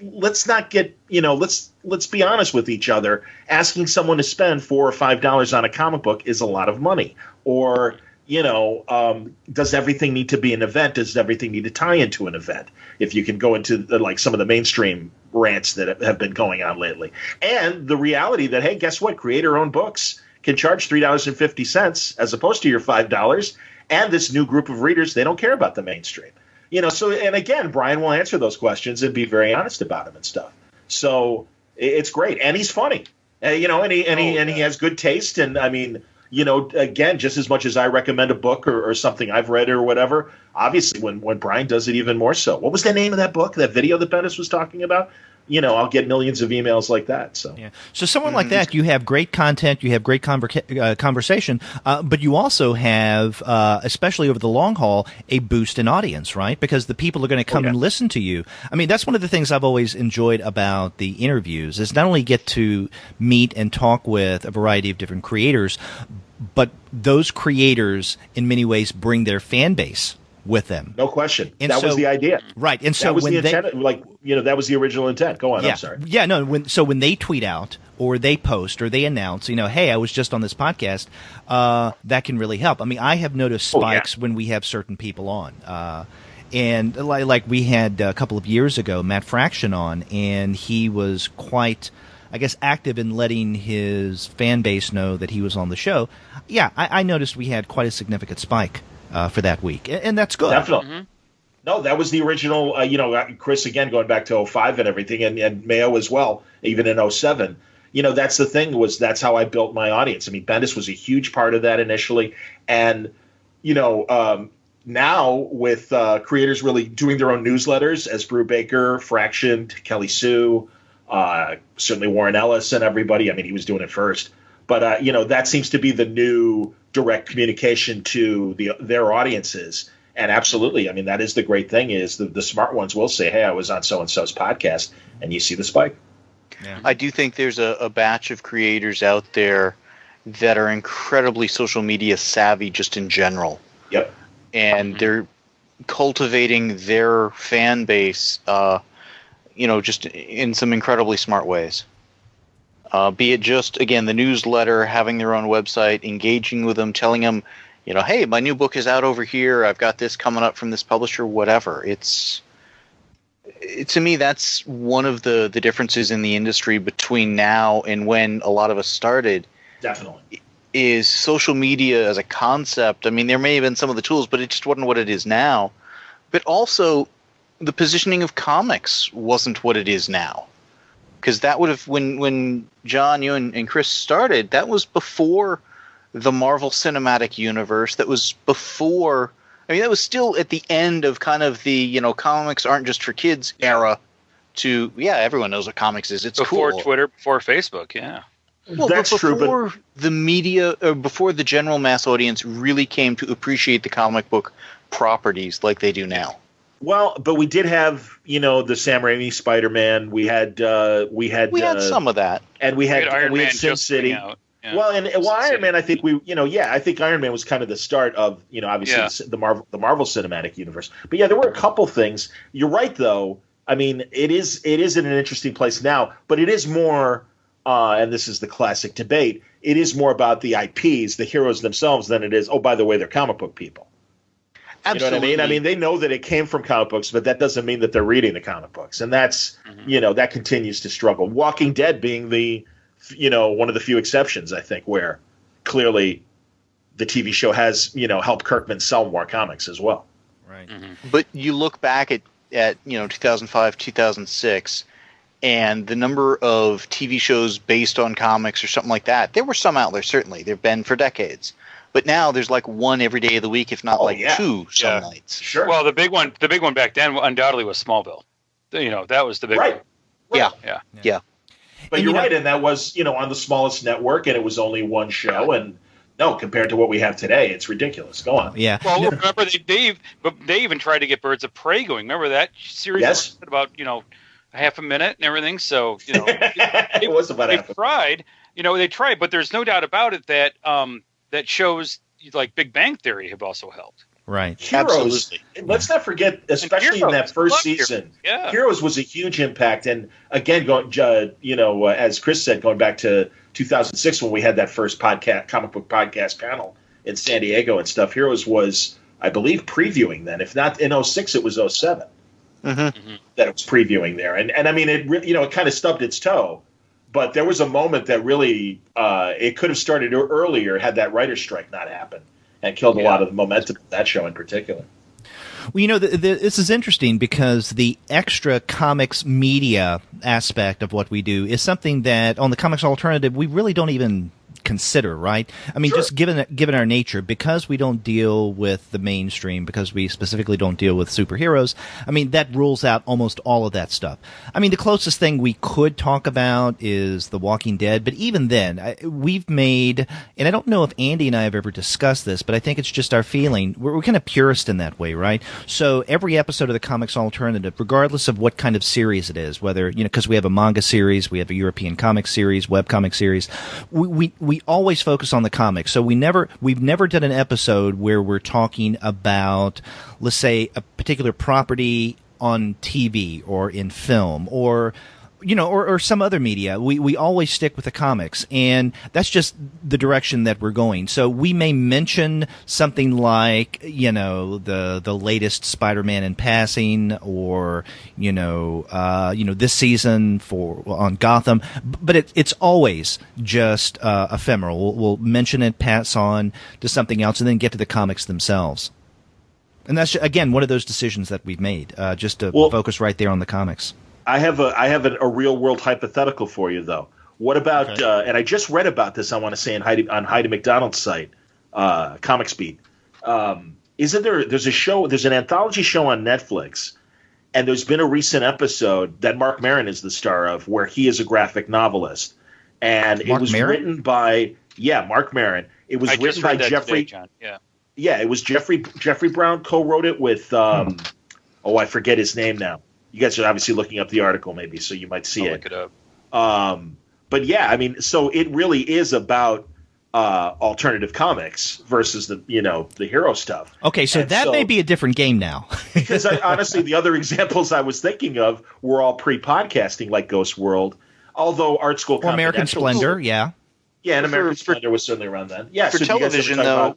not get, let's be honest with each other. Asking someone to spend $4 or $5 on a comic book is a lot of money. Or, does everything need to be an event? Does everything need to tie into an event? If you can go into like some of the mainstream rants that have been going on lately. And the reality that, hey, guess what? Creator-owned books can charge $3.50 as opposed to your $5. And this new group of readers, they don't care about the mainstream. So, and again, Brian will answer those questions and be very honest about them and stuff. So it's great. And he's funny, and he has good taste. And I mean, again, just as much as I recommend a book or something I've read or whatever, obviously when Brian does it even more so. What was the name of that book, that video that Bendis was talking about? I'll get millions of emails like that. So, So someone like that, you have great content, you have great conversation, but you also have, especially over the long haul, a boost in audience, right? Because the people are going to come and listen to you. I mean, that's one of the things I've always enjoyed about the interviews, is not only get to meet and talk with a variety of different creators, but those creators in many ways bring their fan base with them. No question. And that was the idea. Right. And so that was the intent, that was the original intent. Go on. Yeah. I'm sorry. Yeah, no, when they tweet out or they post or they announce, hey, I was just on this podcast, that can really help. I mean, I have noticed spikes when we have certain people on. And like we had a couple of years ago, Matt Fraction on, and he was quite, I guess, active in letting his fan base know that he was on the show. Yeah, I noticed we had quite a significant spike for that week, and that's good. Definitely. Mm-hmm. No, that was the original, Chris, again, going back to 05 and everything, and Mayo as well, even in 07. That's the thing, that's how I built my audience. I mean, Bendis was a huge part of that initially. And, now with creators really doing their own newsletters, as Brew Baker, Fraction, Kelly Sue, certainly Warren Ellis and everybody. I mean, he was doing it first. But, that seems to be the new direct communication to their audiences. And absolutely, I mean, that is the great thing is the smart ones will say, hey, I was on so-and-so's podcast, and you see the spike. Yeah. I do think there's a batch of creators out there that are incredibly social media savvy just in general. Yep. And they're cultivating their fan base, just in some incredibly smart ways. Be it just, again, the newsletter, having their own website, engaging with them, telling them, hey, my new book is out over here. I've got this coming up from this publisher, whatever. To me, that's one of the differences in the industry between now and when a lot of us started. Definitely. Is social media as a concept. I mean, there may have been some of the tools, but it just wasn't what it is now. But also, the positioning of comics wasn't what it is now. Because that would have, when John, you and Chris started, that was before the Marvel Cinematic Universe. That was before, that was still at the end of kind of the, comics aren't just for kids era to, everyone knows what comics is. It's before cool. Twitter, before Facebook, yeah. Well, that's true, but the media, or before the general mass audience really came to appreciate the comic book properties like they do now. Well, but we did have, the Sam Raimi Spider-Man. We had some of that, and we had Iron Man Sin City. Yeah. Well, Iron Man, I think I think Iron Man was kind of the start of, obviously the Marvel Cinematic Universe. But yeah, there were a couple things. You're right, though. I mean, it is in an interesting place now, but it is more. And this is the classic debate. It is more about the IPs, the heroes themselves, than it is. Oh, by the way, they're comic book people. Absolutely. You know what I mean? I mean, they know that it came from comic books, but that doesn't mean that they're reading the comic books, and that's that continues to struggle. Walking Dead being the one of the few exceptions, I think, where clearly the TV show has helped Kirkman sell more comics as well. Right. But you look back at 2005, 2006. And the number of TV shows based on comics or something like that, there were some out there, certainly. There have been for decades. But now there's like one every day of the week, if not two some nights. Sure. Well, the big one back then undoubtedly was Smallville. That was the big one. Right. Yeah. But you're right, and that was, on the smallest network, and it was only one show, and no, compared to what we have today, it's ridiculous. Go on. Yeah. Well, remember they even tried to get Birds of Prey going. Remember that series? Yes. About, a half a minute and everything. So, it was about they tried, they tried, but there's no doubt about it that that shows like Big Bang Theory have also helped. Right. Heroes. Absolutely. Let's not forget, especially in that first season, Heroes was a huge impact. And again, as Chris said, going back to 2006 when we had that first comic book podcast panel in San Diego and stuff, Heroes was, I believe, previewing then. If not in 06, it was 07. That it was previewing there, and I mean it it kind of stubbed its toe, but there was a moment that really it could have started earlier had that writer's strike not happened and killed a lot of the momentum of that show in particular. Well, this is interesting because the extra comics media aspect of what we do is something that on the Comics Alternative we really don't even consider, right? I mean, just given our nature, because we don't deal with the mainstream, because we specifically don't deal with superheroes, I mean, that rules out almost all of that stuff. I mean, the closest thing we could talk about is The Walking Dead, but even then, we've made, and I don't know if Andy and I have ever discussed this, but I think it's just our feeling, we're kind of purist in that way, right? So every episode of the Comics Alternative, regardless of what kind of series it is, whether, because we have a manga series, we have a European comic series, webcomic series, we always focus on the comics. So we've never done an episode where we're talking about, let's say, a particular property on TV or in film, or or some other media. We always stick with the comics, and that's just the direction that we're going. So we may mention something like, the latest Spider-Man in passing, or this season on Gotham, but it's always just ephemeral. We'll mention it, pass on to something else, and then get to the comics themselves. And that's, again, one of those decisions that we've made, just to focus right there on the comics. I have a real world hypothetical for you, though. What about and I just read about this, I want to say, on Heidi McDonald's site, Comics Beat. Isn't there's an anthology show on Netflix, and there's been a recent episode that Mark Maron is the star of, where he is a graphic novelist. And it was written by Mark Maron. It was written by Jeffrey. Today, John. Yeah. Yeah, it was Jeffrey Brown co-wrote it with I forget his name now. You guys are obviously looking up the article, maybe, so you might see I'll it. look it up. But yeah, I mean, so it really is about alternative comics versus the hero stuff. Okay, so that may be a different game now. Because honestly, the other examples I was thinking of were all pre-podcasting, like Ghost World. Although Art School or American Splendor, yeah, and American Splendor was certainly around then. Yeah, for television though.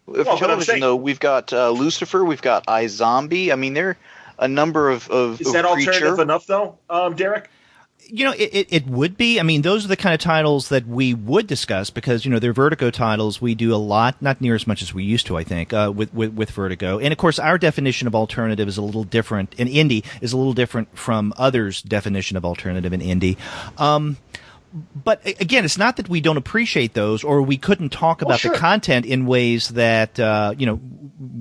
We've got Lucifer, we've got iZombie. I mean, there are a number of Is that alternative enough, though, Derek? It would be. I mean, those are the kind of titles that we would discuss because, they're Vertigo titles. We do a lot, not near as much as we used to, I think, with Vertigo. And, of course, our definition of alternative is a little different, and indie is a little different from others' definition of alternative and indie. But again, it's not that we don't appreciate those or we couldn't talk about the content in ways that,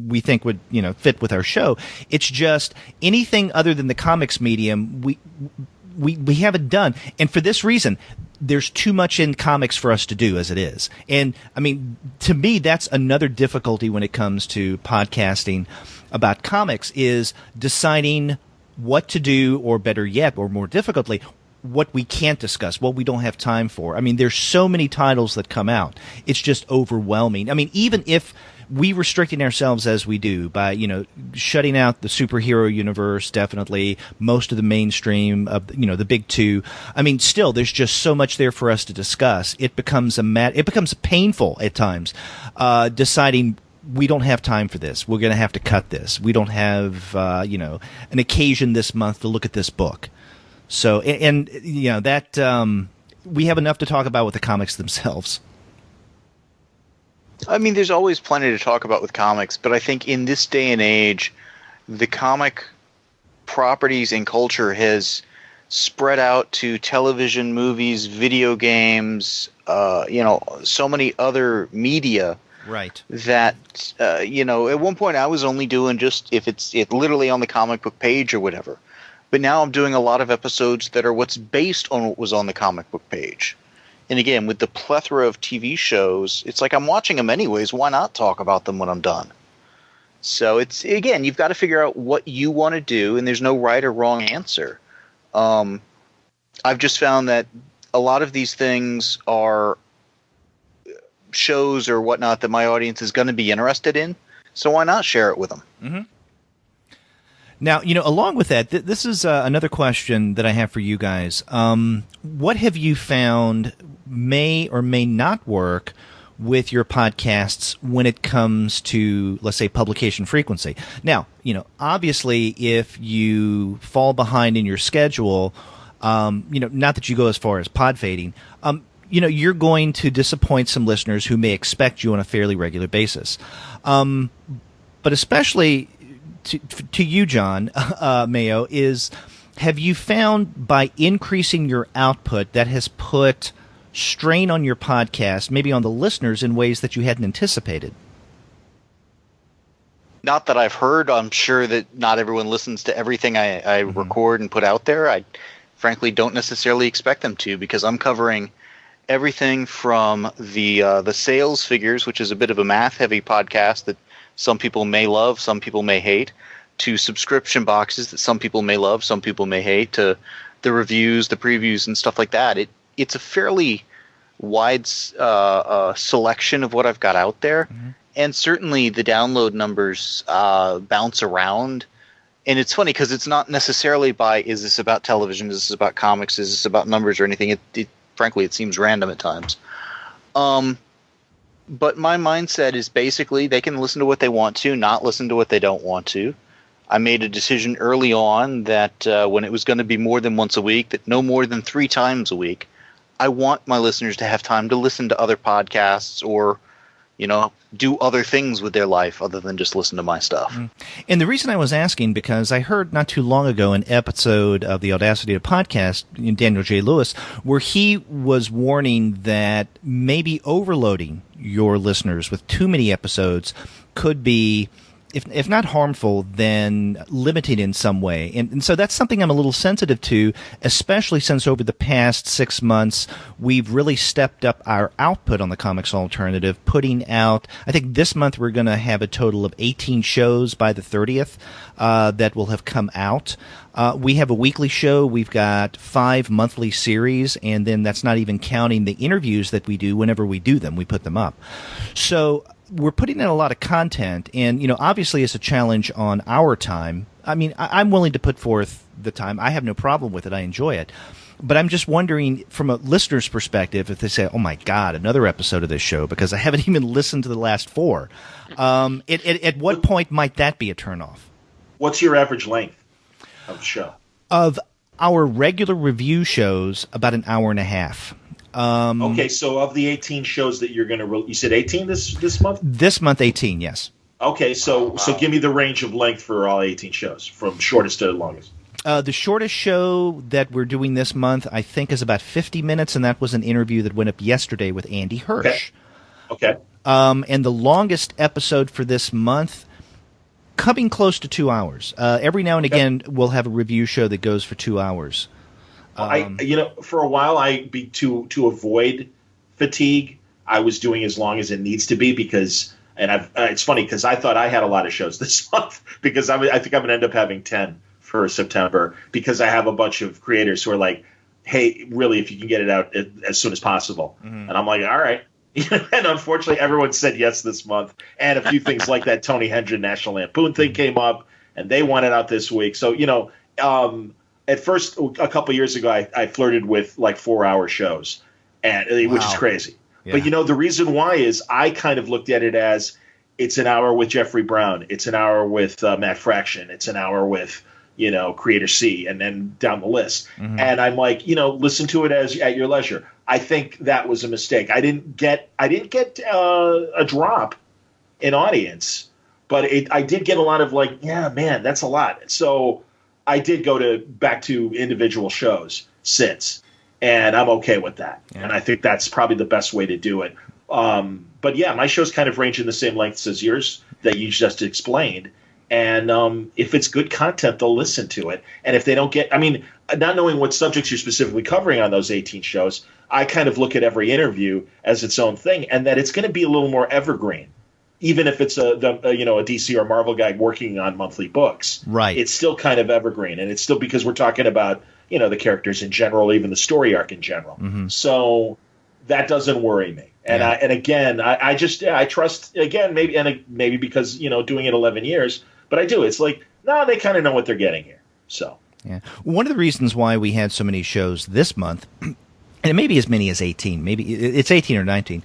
we think would, fit with our show. It's just anything other than the comics medium, we haven't done. And for this reason, there's too much in comics for us to do as it is. And I mean, to me, that's another difficulty when it comes to podcasting about comics is deciding what to do, or better yet, or more difficultly, what we can't discuss, what we don't have time for. I mean, there's so many titles that come out. It's just overwhelming. I mean, even if we restricting ourselves as we do by, shutting out the superhero universe, definitely most of the mainstream of, the big two. I mean, still, there's just so much there for us to discuss. It becomes painful at times, deciding we don't have time for this. We're going to have to cut this. We don't have, an occasion this month to look at this book. So, that we have enough to talk about with the comics themselves. I mean, there's always plenty to talk about with comics, but I think in this day and age, the comic properties and culture has spread out to television, movies, video games, so many other media. Right. That, at one point I was only doing just if it's literally on the comic book page or whatever. But now I'm doing a lot of episodes that are what's based on what was on the comic book page. And again, with the plethora of TV shows, it's like I'm watching them anyways. Why not talk about them when I'm done? So it's, again, you've got to figure out what you want to do, and there's no right or wrong answer. I've just found that a lot of these things are shows or whatnot that my audience is going to be interested in. So why not share it with them? Mm-hmm. Now, along with that, this is another question that I have for you guys. What have you found may or may not work with your podcasts when it comes to, let's say, publication frequency? Now, obviously, if you fall behind in your schedule, not that you go as far as pod fading, you're going to disappoint some listeners who may expect you on a fairly regular basis. But especially to you, John Mayo, have you found by increasing your output that has put strain on your podcast, maybe on the listeners, in ways that you hadn't anticipated? Not that I've heard. I'm sure that not everyone listens to everything I record and put out there. I frankly don't necessarily expect them to, because I'm covering everything from the sales figures, which is a bit of a math-heavy podcast that some people may love, some people may hate, to subscription boxes that some people may love, some people may hate, to the reviews, the previews, and stuff like that. It's a fairly wide selection of what I've got out there, and certainly the download numbers bounce around, And it's funny because it's not necessarily by, is this about television, is this about comics, is this about numbers or anything. Frankly, it seems random at times. But my mindset is basically they can listen to what they want to, not listen to what they don't want to. I made a decision early on that when it was going to be more than once a week, that no more than 3 times a week, I want my listeners to have time to listen to other podcasts or, do other things with their life other than just listen to my stuff. And the reason I was asking, because I heard not too long ago an episode of the Audacity to Podcast, Daniel J. Lewis, where he was warning that maybe overloading your listeners with too many episodes could be, if not harmful, then limited in some way. And so that's something I'm a little sensitive to, especially since over the past 6 months, we've really stepped up our output on the Comics Alternative, putting out, I think this month we're going to have a total of 18 shows by the 30th that will have come out. We have a weekly show. We've got 5 monthly series, and then that's not even counting the interviews that we do whenever we do them. We put them up. So we're putting in a lot of content, and, obviously it's a challenge on our time. I mean, I'm willing to put forth the time. I have no problem with it. I enjoy it. But I'm just wondering, from a listener's perspective, if they say, oh, my God, another episode of this show, because I haven't even listened to the last 4. At what point might that be a turnoff? What's your average length of the show? Of our regular review shows, about an hour and a half. Okay, so of the 18 shows that you're going to you said 18 this month? This month, 18, yes. Okay, so give me the range of length for all 18 shows, from shortest to longest. The shortest show that we're doing this month, I think, is about 50 minutes, and that was an interview that went up yesterday with Andy Hirsch. Okay. And the longest episode for this month, coming close to 2 hours. Every now and again, we'll have a review show that goes for 2 hours. For a while, to avoid fatigue, I was doing as long as it needs to be because, it's funny because I thought I had a lot of shows this month because I think I'm going to end up having 10 for September because I have a bunch of creators who are like, hey, really, if you can get it out as soon as possible. Mm-hmm. And I'm like, all right. And unfortunately, everyone said yes this month. And a few things like that Tony Hendren National Lampoon thing came up, and they want it out this week. So, at first, a couple years ago, I flirted with like 4-hour shows, which is crazy. Yeah. But the reason why is I kind of looked at it as it's an hour with Jeffrey Brown, it's an hour with Matt Fraction, it's an hour with Creator C, and then down the list. Mm-hmm. And I'm like, listen to it at your leisure. I think that was a mistake. I didn't get a drop in audience, but I did get a lot of like, yeah, man, that's a lot. So I did go back to individual shows since, and I'm okay with that. Yeah. And I think that's probably the best way to do it. But yeah, my shows kind of range in the same lengths as yours that you just explained. And if it's good content, they'll listen to it. And if they don't not knowing what subjects you're specifically covering on those 18 shows, I kind of look at every interview as its own thing, and that it's going to be a little more evergreen. Even if it's a DC or Marvel guy working on monthly books, right? It's still kind of evergreen, and it's still because we're talking about the characters in general, even the story arc in general. Mm-hmm. So that doesn't worry me. And I trust again, maybe because doing it 11 years, but I do. It's like they kind of know what they're getting here. So yeah, one of the reasons why we had so many shows this month. And it may be as many as 18, maybe it's 18 or 19,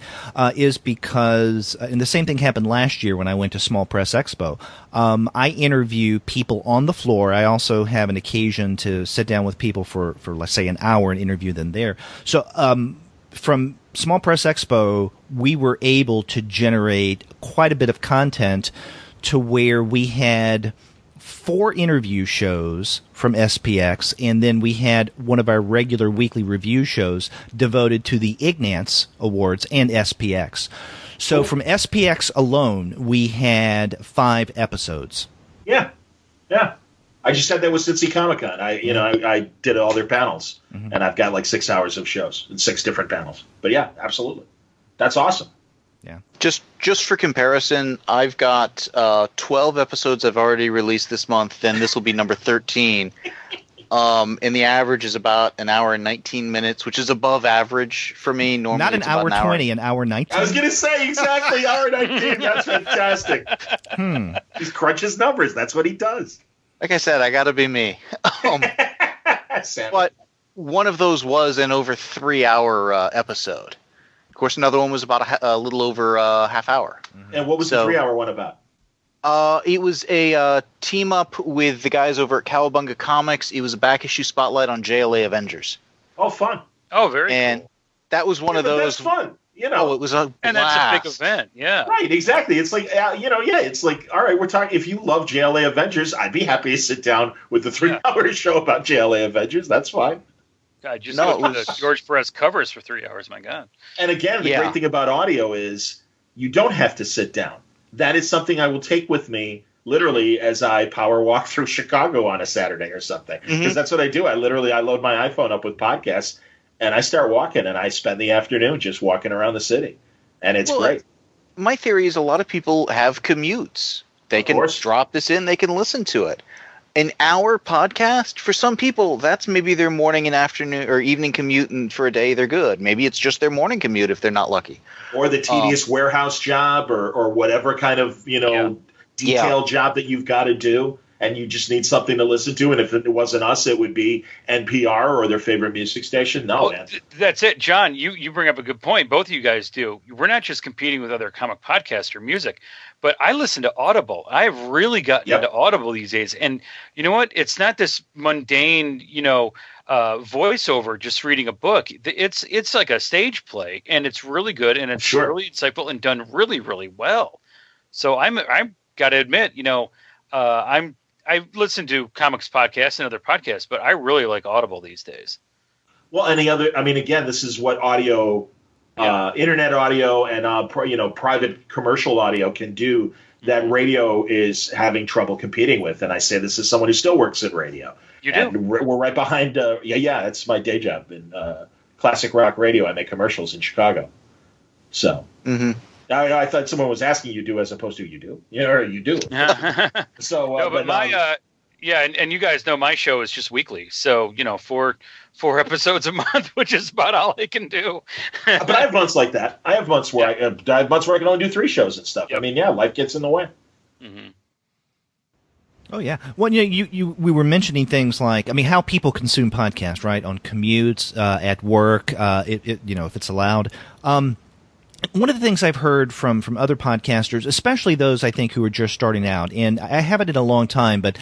is because, and the same thing happened last year when I went to Small Press Expo. I interview people on the floor. I also have an occasion to sit down with people for let's say, an hour and interview them there. So from Small Press Expo, we were able to generate quite a bit of content to where we had 4 interview shows from SPX, and then we had one of our regular weekly review shows devoted to the Ignatz Awards and SPX. So from SPX alone, we had 5 episodes. Yeah. I just had that with Cincy Comic-Con. I did all their panels, mm-hmm. and I've got like 6 hours of shows and 6 different panels. But yeah, absolutely. That's awesome. Yeah. Just for comparison, I've got 12 episodes I've already released this month. Then this will be number 13. And the average is about an hour and 19 minutes, which is above average for me. Normally, not an hour 20, an hour 19. I was going to say exactly hour 19. That's fantastic. He crunches numbers. That's what he does. Like I said, I got to be me. But one of those was an over 3-hour episode. Of course, another one was about a little over a half hour. And what was the 3-hour one about? It was a team up with the guys over at Cowabunga Comics. It was a back issue spotlight on JLA Avengers. Oh, fun! Oh, very cool. That was one of those. That's fun. You know, it was a blast. And that's a big event. Yeah. Right. Exactly. It's like it's like, all right, we're talking. If you love JLA Avengers, I'd be happy to sit down with the 3-hour show about JLA Avengers. That's fine. God, just go through the George Perez covers for 3 hours. My God. And again, the great thing about audio is you don't have to sit down. That is something I will take with me literally as I power walk through Chicago on a Saturday or something. Because that's what I do. I load my iPhone up with podcasts and I start walking and I spend the afternoon just walking around the city. And it's great. My theory is a lot of people have commutes. They can drop this in. They can listen to it. An hour podcast, for some people, that's maybe their morning and afternoon or evening commute, and for a day they're good. Maybe it's just their morning commute if they're not lucky. Or the tedious warehouse job or whatever kind of, detailed job that you've got to do, and you just need something to listen to. And if it wasn't us, it would be NPR or their favorite music station. Man. That's it. John, you bring up a good point. Both of you guys do. We're not just competing with other comic podcasts or music, but I listen to Audible. I've really gotten into Audible these days. And you know what? It's not this mundane, voiceover just reading a book. It's like a stage play, and it's really good, and it's really insightful and done really, really well. So I'm got to admit, I listen to comics podcasts and other podcasts, but I really like Audible these days. Well, again, this is what audio, internet audio and, private commercial audio can do that radio is having trouble competing with. And I say this as someone who still works in radio. You do? And we're right behind, it's my day job in classic rock radio. I make commercials in Chicago. So. Mm-hmm. I thought someone was asking you do as opposed to you do. Or you do. So, and you guys know my show is just weekly. So, 4 episodes a month, which is about all I can do. But I have months like that. I have months where I can only do 3 shows and stuff. Yep. Life gets in the way. Mm-hmm. Oh yeah. Well, we were mentioning things like, how people consume podcasts, right? On commutes, at work, if it's allowed. One of the things I've heard from other podcasters, especially those I think who are just starting out, and I haven't in a long time, but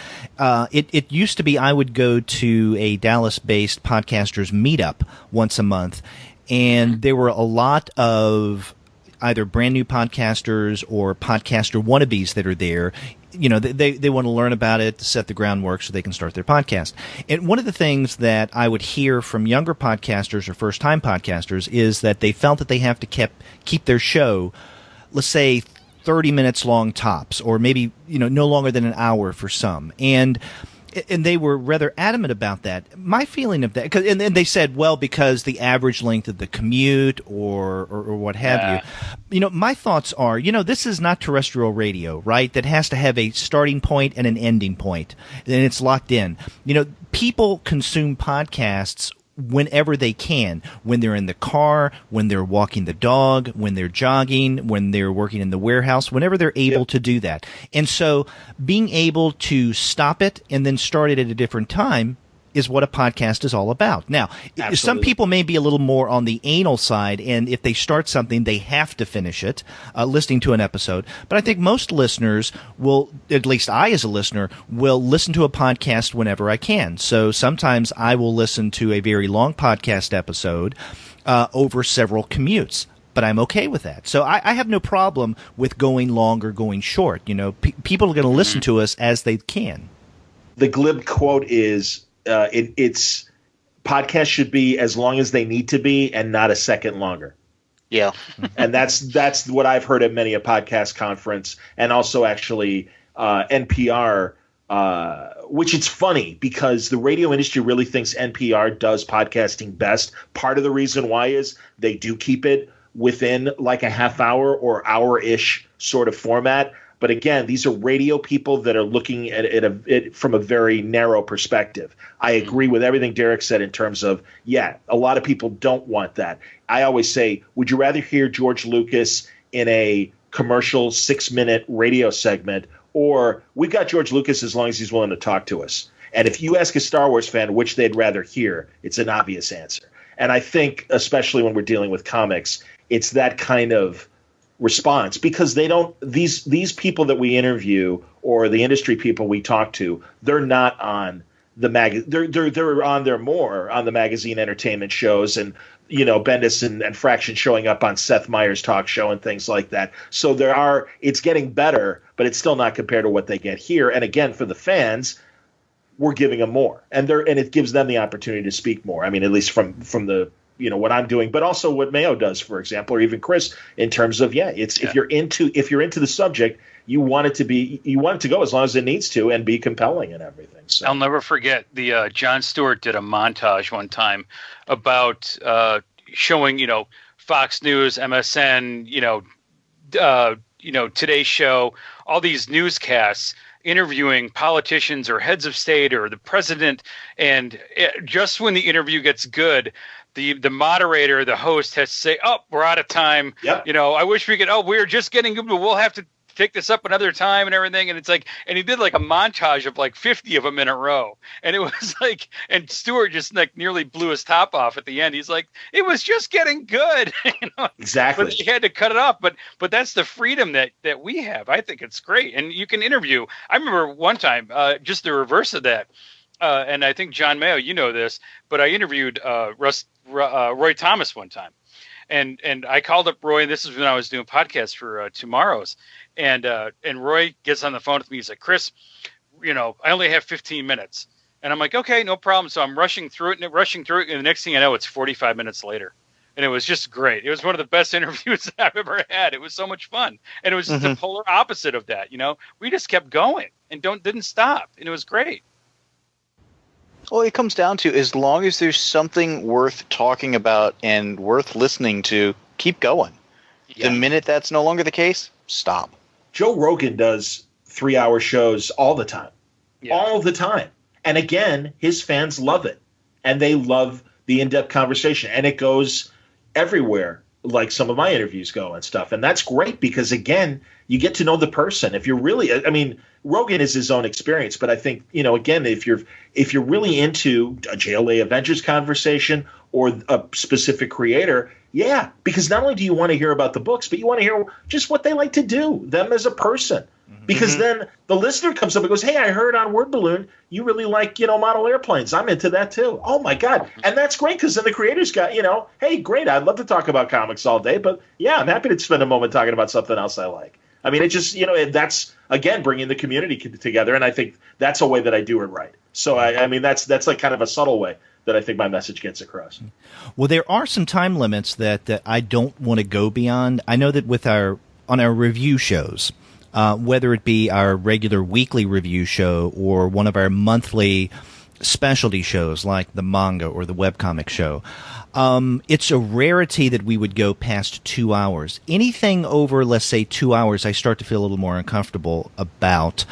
it used to be I would go to a Dallas-based podcasters meetup once a month, and there were a lot of either brand new podcasters or podcaster wannabes that are there. They want to learn about it to set the groundwork so they can start their podcast. And one of the things that I would hear from younger podcasters or first-time podcasters is that they felt that they have to keep their show, let's say, 30 minutes long tops, or maybe no longer than an hour for some. And they were rather adamant about that. My feeling of that, and they said, well, because the average length of the commute or what have you. My thoughts are, this is not terrestrial radio, right? That has to have a starting point and an ending point, and it's locked in. People consume podcasts whenever they can, when they're in the car, when they're walking the dog, when they're jogging, when they're working in the warehouse, whenever they're able to do that. And so being able to stop it and then start it at a different time is what a podcast is all about. Now, some people may be a little more on the anal side, and if they start something, they have to finish it, listening to an episode. But I think most listeners will, at least I as a listener, will listen to a podcast whenever I can. So sometimes I will listen to a very long podcast episode over several commutes. But I'm okay with that. So I have no problem with going long or going short. People are going to listen to us as they can. The glib quote is, it's podcasts should be as long as they need to be and not a second longer. Yeah. And that's what I've heard at many a podcast conference, and also actually NPR, which it's funny because the radio industry really thinks NPR does podcasting best. Part of the reason why is they do keep it within like a half hour or hour-ish sort of format. But again, these are radio people that are looking at it from a very narrow perspective. I agree with everything Derek said in terms of, a lot of people don't want that. I always say, would you rather hear George Lucas in a commercial 6-minute radio segment or we've got George Lucas as long as he's willing to talk to us. And if you ask a Star Wars fan which they'd rather hear, it's an obvious answer. And I think, especially when we're dealing with comics, it's that kind of response, because they don't, these people that we interview or the industry people we talk to, they're not on the they're on the magazine entertainment shows, and Bendis and Fraction showing up on Seth Meyers' talk show and things like that. So it's getting better, but it's still not compared to what they get here. And again, for the fans, we're giving them more, and it gives them the opportunity to speak more. I mean, at least from the what I'm doing, but also what Mayo does, for example, or even Chris, in terms of if you're into the subject, you want it to go as long as it needs to and be compelling and everything. So I'll never forget the Jon Stewart did a montage one time about showing Fox News, MSN, Today's Show, all these newscasts interviewing politicians or heads of state or the president, and just when the interview gets good, the moderator, the host, has to say, "Oh, we're out of time. Yep. I wish we could. Oh, we're just getting good, but we'll have to take this up another time," and everything. And it's like, and he did like a montage of like 50 of them in a row, and it was like, and Stewart just like nearly blew his top off at the end. He's like, "It was just getting good." Exactly. But he had to cut it off. But that's the freedom that we have. I think it's great, and you can interview. I remember one time, just the reverse of that. And I think John Mayo, you know this, but I interviewed Roy Thomas one time, and I called up Roy, and this is when I was doing podcasts for Tomorrow's, and Roy gets on the phone with me. He's like, "Chris, I only have 15 minutes," and I'm like, "Okay, no problem." So I'm rushing through it, and the next thing I know, it's 45 minutes later, and it was just great. It was one of the best interviews I've ever had. It was so much fun, and it was the polar opposite of that. We just kept going and didn't stop, and it was great. Well, it comes down to, as long as there's something worth talking about and worth listening to, keep going. Yeah. The minute that's no longer the case, stop. Joe Rogan does 3-hour shows all the time. Yeah. All the time. And again, his fans love it. And they love the in-depth conversation. And it goes everywhere, like some of my interviews go and stuff. And that's great because, again, you get to know the person. If you're really, Rogan is his own experience, but I think, again, if you're really into a JLA Avengers conversation or a specific creator, yeah, because not only do you want to hear about the books, but you want to hear just what they like to do, them as a person. Because then the listener comes up and goes, "Hey, I heard on Word Balloon you really like, model airplanes. I'm into that too." Oh my God. And that's great, because then the creators got, "Hey, great, I'd love to talk about comics all day, but yeah, I'm happy to spend a moment talking about something else I like." I mean, it just, that's, again, bringing the community together, and I think that's a way that I do it right. So, I mean, that's like kind of a subtle way that I think my message gets across. Well, there are some time limits that I don't want to go beyond. I know that on our review shows, whether it be our regular weekly review show or one of our monthly specialty shows like the manga or the webcomic show, it's a rarity that we would go past 2 hours. Anything over, let's say, 2 hours, I start to feel a little more uncomfortable about.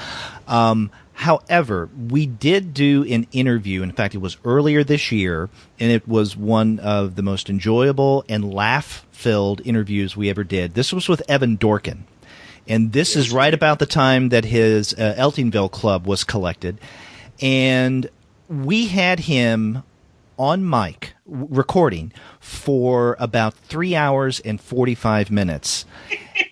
However, we did do an interview. In fact, it was earlier this year, and it was one of the most enjoyable and laugh-filled interviews we ever did. This was with Evan Dorkin. And this is right about the time that his Eltingville Club was collected. And we had him on mic recording for about 3 hours and 45 minutes.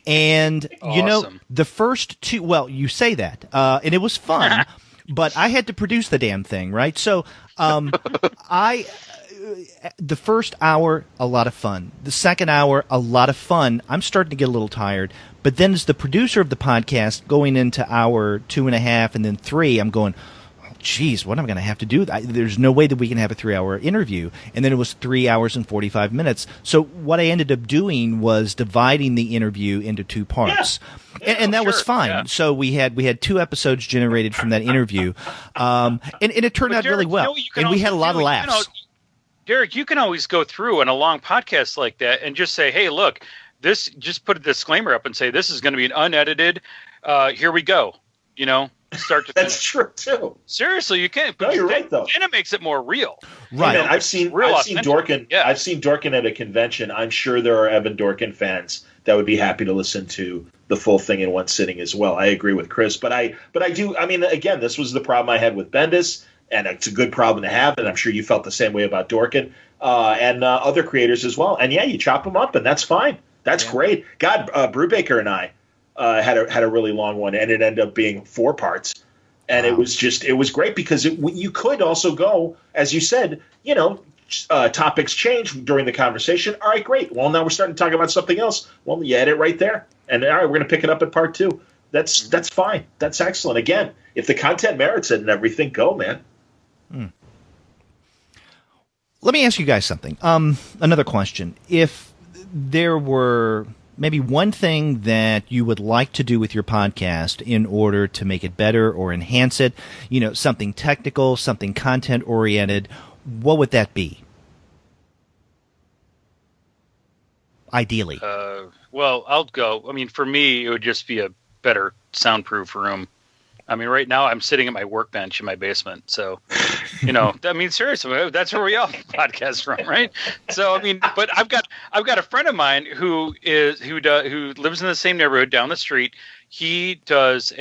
And, awesome. The first two, well, you say that, and it was fun, but I had to produce the damn thing, right? So the first hour, a lot of fun. The second hour, a lot of fun. I'm starting to get a little tired. But then as the producer of the podcast, going into hour 2.5 and then 3, I'm going, geez, what am I going to have to do? There's no way that we can have a 3-hour interview. And then it was 3 hours and 45 minutes. So what I ended up doing was dividing the interview into 2 parts. Yeah. And that was fine. Yeah. So we had 2 episodes generated from that interview. And it turned out really well. And we had a lot of laughs. Derek, you can always go through in a long podcast like that and just say, "Hey, look, just put a disclaimer up and say, this is going to be an unedited, here we go, start to finish." That's true too. Seriously, you can't. No, you're right though. And it makes it more real. Right. I've seen Dorkin. I've seen Dorkin at a convention. I'm sure there are Evan Dorkin fans that would be happy to listen to the full thing in one sitting as well. I agree with Chris, but I do. I mean, again, this was the problem I had with Bendis, and it's a good problem to have, and I'm sure you felt the same way about Dorkin and other creators as well. And yeah, you chop them up, and that's fine. That's great. God, Brubaker and I had a really long one, and it ended up being 4 parts. And it was great because you could also go, as you said, topics change during the conversation. All right, great. Well, now we're starting to talk about something else. Well, you edit right there. And all right, we're going to pick it up at part 2. That's fine. That's excellent. Again, if the content merits it and everything, go, man. Let me ask you guys something. Another question. If there were maybe one thing that you would like to do with your podcast in order to make it better or enhance it, something technical, something content-oriented, what would that be? Ideally. Well, I'll go. I mean, for me, it would just be a better soundproof room. I mean, right now I'm sitting at my workbench in my basement. So, I mean, seriously, that's where we all podcast from, right? So, I mean, but I've got a friend of mine who lives in the same neighborhood down the street. He does he's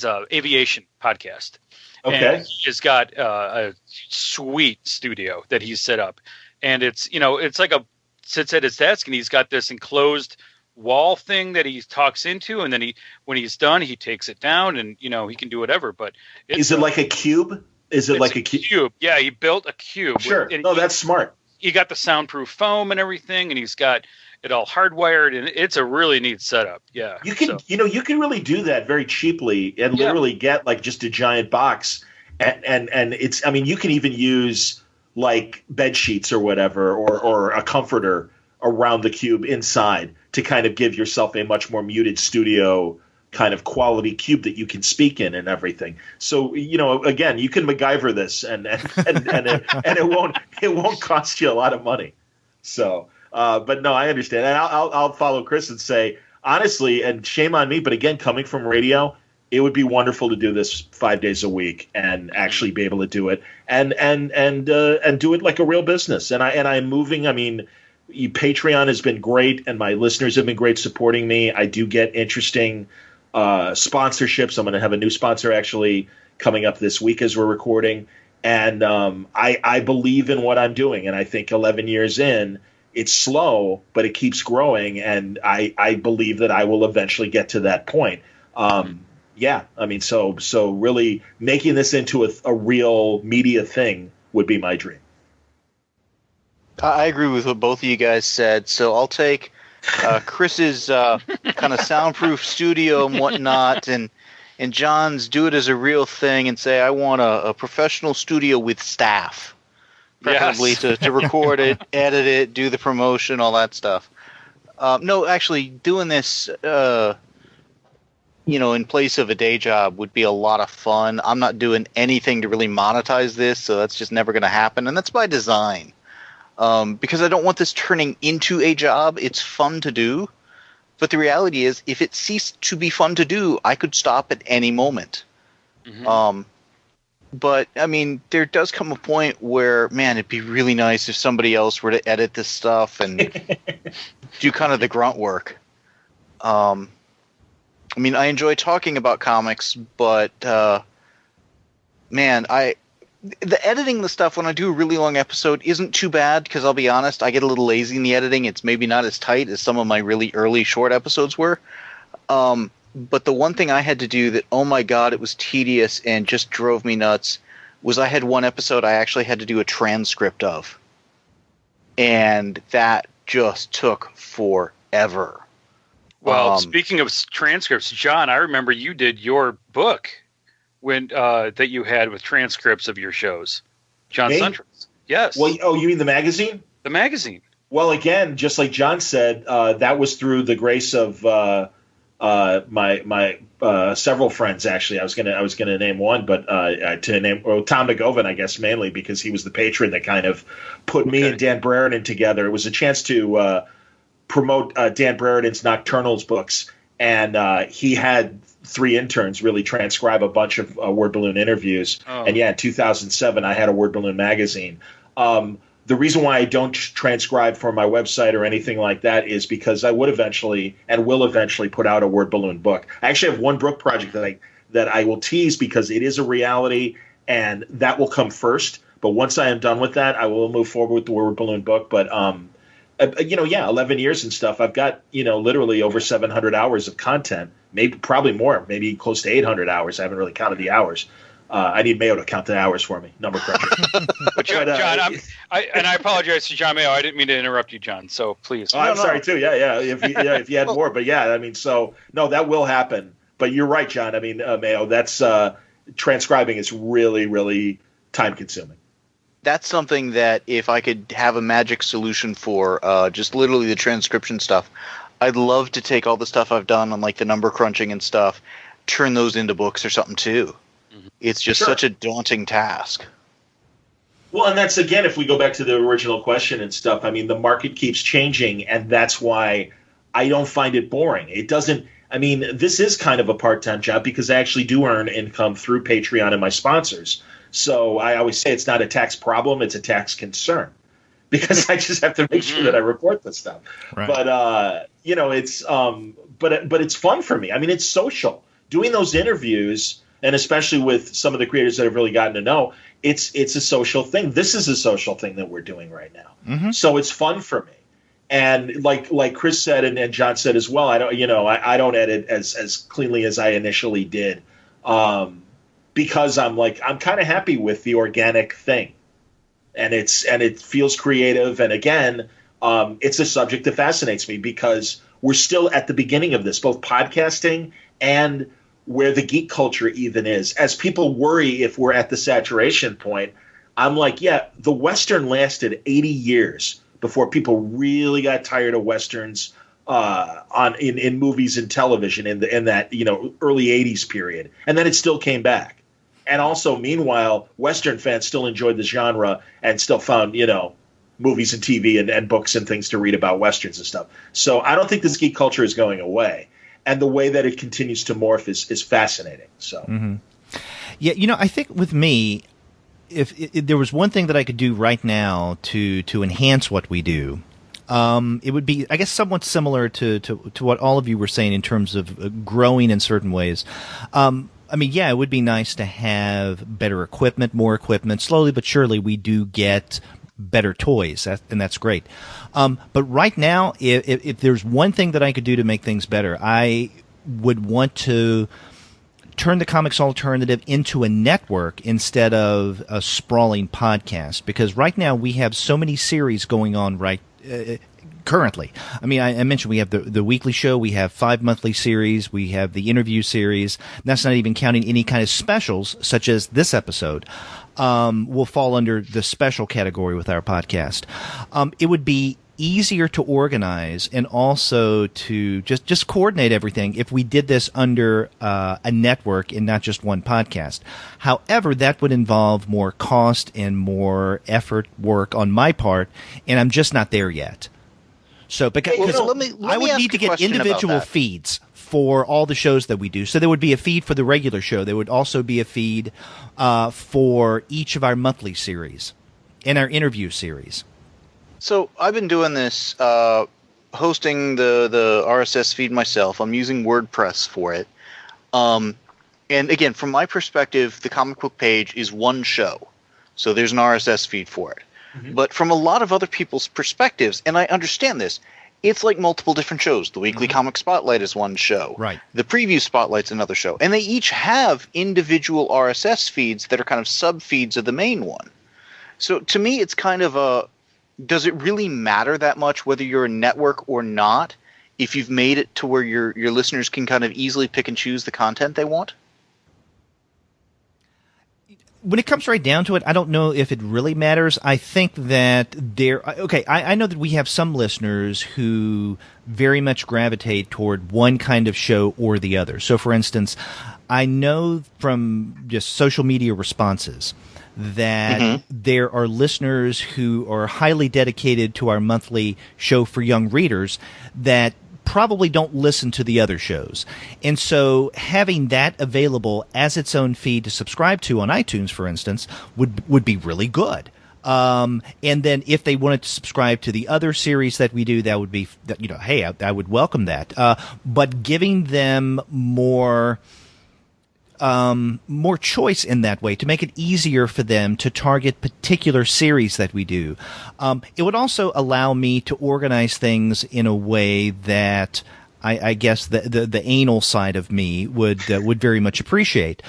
a aviation podcast. Okay. And he's got a sweet studio that he's set up. And it's like sits at his desk, and he's got this enclosed wall thing that he talks into, and then when he's done, he takes it down, and he can do whatever. But is it like a cube? Is it like a cube? Yeah, he built a cube. Sure. That's smart. He got the soundproof foam and everything, and he's got it all hardwired, and it's a really neat setup. Yeah, you can you can really do that very cheaply and literally get like just a giant box, and it's, I mean, you can even use like bed sheets or whatever, or a comforter around the cube inside to kind of give yourself a much more muted studio kind of quality cube that you can speak in and everything. So, again, you can MacGyver this and it won't cost you a lot of money. So, but no, I understand. And I'll follow Chris and say, honestly, and shame on me, but again, coming from radio, it would be wonderful to do this 5 days a week and actually be able to do it and do it like a real business. And I'm moving. I mean, Patreon has been great, and my listeners have been great supporting me. I do get interesting sponsorships. I'm going to have a new sponsor actually coming up this week as we're recording. And I believe in what I'm doing. And I think 11 years in, it's slow, but it keeps growing. And I believe that I will eventually get to that point. Yeah, I mean, so really making this into a real media thing would be my dream. I agree with what both of you guys said. So I'll take Chris's kind of soundproof studio and whatnot, and John's do it as a real thing and say, I want a professional studio with staff, preferably to record it, edit it, do the promotion, all that stuff. No, actually, doing this in place of a day job would be a lot of fun. I'm not doing anything to really monetize this, so that's just never going to happen, and that's by design. Because I don't want this turning into a job. It's fun to do, but the reality is, if it ceased to be fun to do, I could stop at any moment. Mm-hmm. But, I mean, there does come a point where, man, it'd be really nice if somebody else were to edit this stuff and do kind of the grunt work. I mean, I enjoy talking about comics, but, man, the editing the stuff when I do a really long episode isn't too bad, because I'll be honest, I get a little lazy in the editing. It's maybe not as tight as some of my really early short episodes were. But the one thing I had to do that, oh my God, it was tedious and just drove me nuts, was I had one episode I actually had to do a transcript of. And that just took forever. Well, speaking of transcripts, John, I remember you did your book when that you had with transcripts of your shows. John Suntress. Yes. Well, you mean the magazine? The magazine. Well, again, just like John said, that was through the grace of my several friends. Actually, I was gonna name one, but to name Tom McGovern, I guess, mainly because he was the patron that kind of put me and Dan Brereton together. It was a chance to promote Dan Brereton's Nocturnals books, and he had 3 interns really transcribe a bunch of Word Balloon interviews. Oh. And yeah, in 2007, I had a Word Balloon magazine. The reason why I don't transcribe for my website or anything like that is because I would eventually and will eventually put out a word balloon book. I actually have one book project that I will tease because it is a reality, and that will come first. But once I am done with that, I will move forward with the word balloon book. But 11 years and stuff. I've got literally over 700 hours of content, maybe probably more, maybe close to 800 hours. I haven't really counted the hours. I need Mayo to count the hours for me. Number cruncher. But John, I apologize to John Mayo. I didn't mean to interrupt you, John. So please. I'm sorry too. Yeah. If you had more, but yeah, I mean, so no, that will happen. But you're right, John. I mean, Mayo. That's transcribing is really, really time consuming. That's something that if I could have a magic solution for just literally the transcription stuff, I'd love to take all the stuff I've done on like the number crunching and stuff, turn those into books or something too. It's just such a daunting task. Well, and that's, again, if we go back to the original question and stuff, I mean, the market keeps changing, and that's why I don't find it boring. It doesn't – I mean, this is kind of a part-time job because I actually do earn income through Patreon and my sponsors. So I always say it's not a tax problem, it's a tax concern because I just have to make sure that I report this stuff. Right. But, it's but it's fun for me. I mean, it's social. Doing those interviews – and especially with some of the creators that I've really gotten to know, it's a social thing. This is a social thing that we're doing right now. Mm-hmm. So it's fun for me. And like Chris said and John said as well, I don't edit as cleanly as I initially did because I'm kind of happy with the organic thing. And it feels creative. And again, it's a subject that fascinates me because we're still at the beginning of this, both podcasting and where the geek culture even is. As people worry if we're at the saturation point, I'm like, yeah, the Western lasted 80 years before people really got tired of Westerns in movies and television in that early 80s period. And then it still came back. And also, meanwhile, Western fans still enjoyed the genre and still found, movies and TV and books and things to read about Westerns and stuff. So I don't think this geek culture is going away. And the way that it continues to morph is fascinating. So, yeah, I think with me, if there was one thing that I could do right now to enhance what we do, it would be, I guess, somewhat similar to what all of you were saying in terms of growing in certain ways. I mean, yeah, it would be nice to have better equipment, more equipment. Slowly but surely, we do get better toys, and that's great. But right now, if there's one thing that I could do to make things better, I would want to turn the Comics Alternative into a network instead of a sprawling podcast. Because right now we have so many series going on currently. I mean, I mentioned we have the weekly show, we have 5 monthly series, we have the interview series. That's not even counting any kind of specials, such as this episode. Will fall under the special category with our podcast. It would be easier to organize and also to just coordinate everything if we did this under a network and not just one podcast. However, that would involve more cost and more effort work on my part, and I'm just not there yet. So, because I would need to get individual feeds for all the shows that we do. So there would be a feed for the regular show. There would also be a feed for each of our monthly series and our interview series. So I've been doing this, hosting the RSS feed myself. I'm using WordPress for it. And again, from my perspective, the comic book page is one show. So there's an RSS feed for it. Mm-hmm. But from a lot of other people's perspectives, and I understand this, it's like multiple different shows. The Weekly Comic Spotlight is one show. Right. The Preview Spotlight's another show. And they each have individual RSS feeds that are kind of sub-feeds of the main one. So to me, it's kind of does it really matter that much whether you're a network or not if you've made it to where your listeners can kind of easily pick and choose the content they want? When it comes right down to it, I don't know if it really matters. I think that I know that we have some listeners who very much gravitate toward one kind of show or the other. So, for instance, I know from just social media responses that there are listeners who are highly dedicated to our monthly show for young readers that probably don't listen to the other shows. And so having that available as its own feed to subscribe to on iTunes, for instance, would be really good. And then if they wanted to subscribe to the other series that we do, that would be, hey, I would welcome that. But giving them more choice in that way to make it easier for them to target particular series that we do. It would also allow me to organize things in a way that I guess the anal side of me would very much appreciate,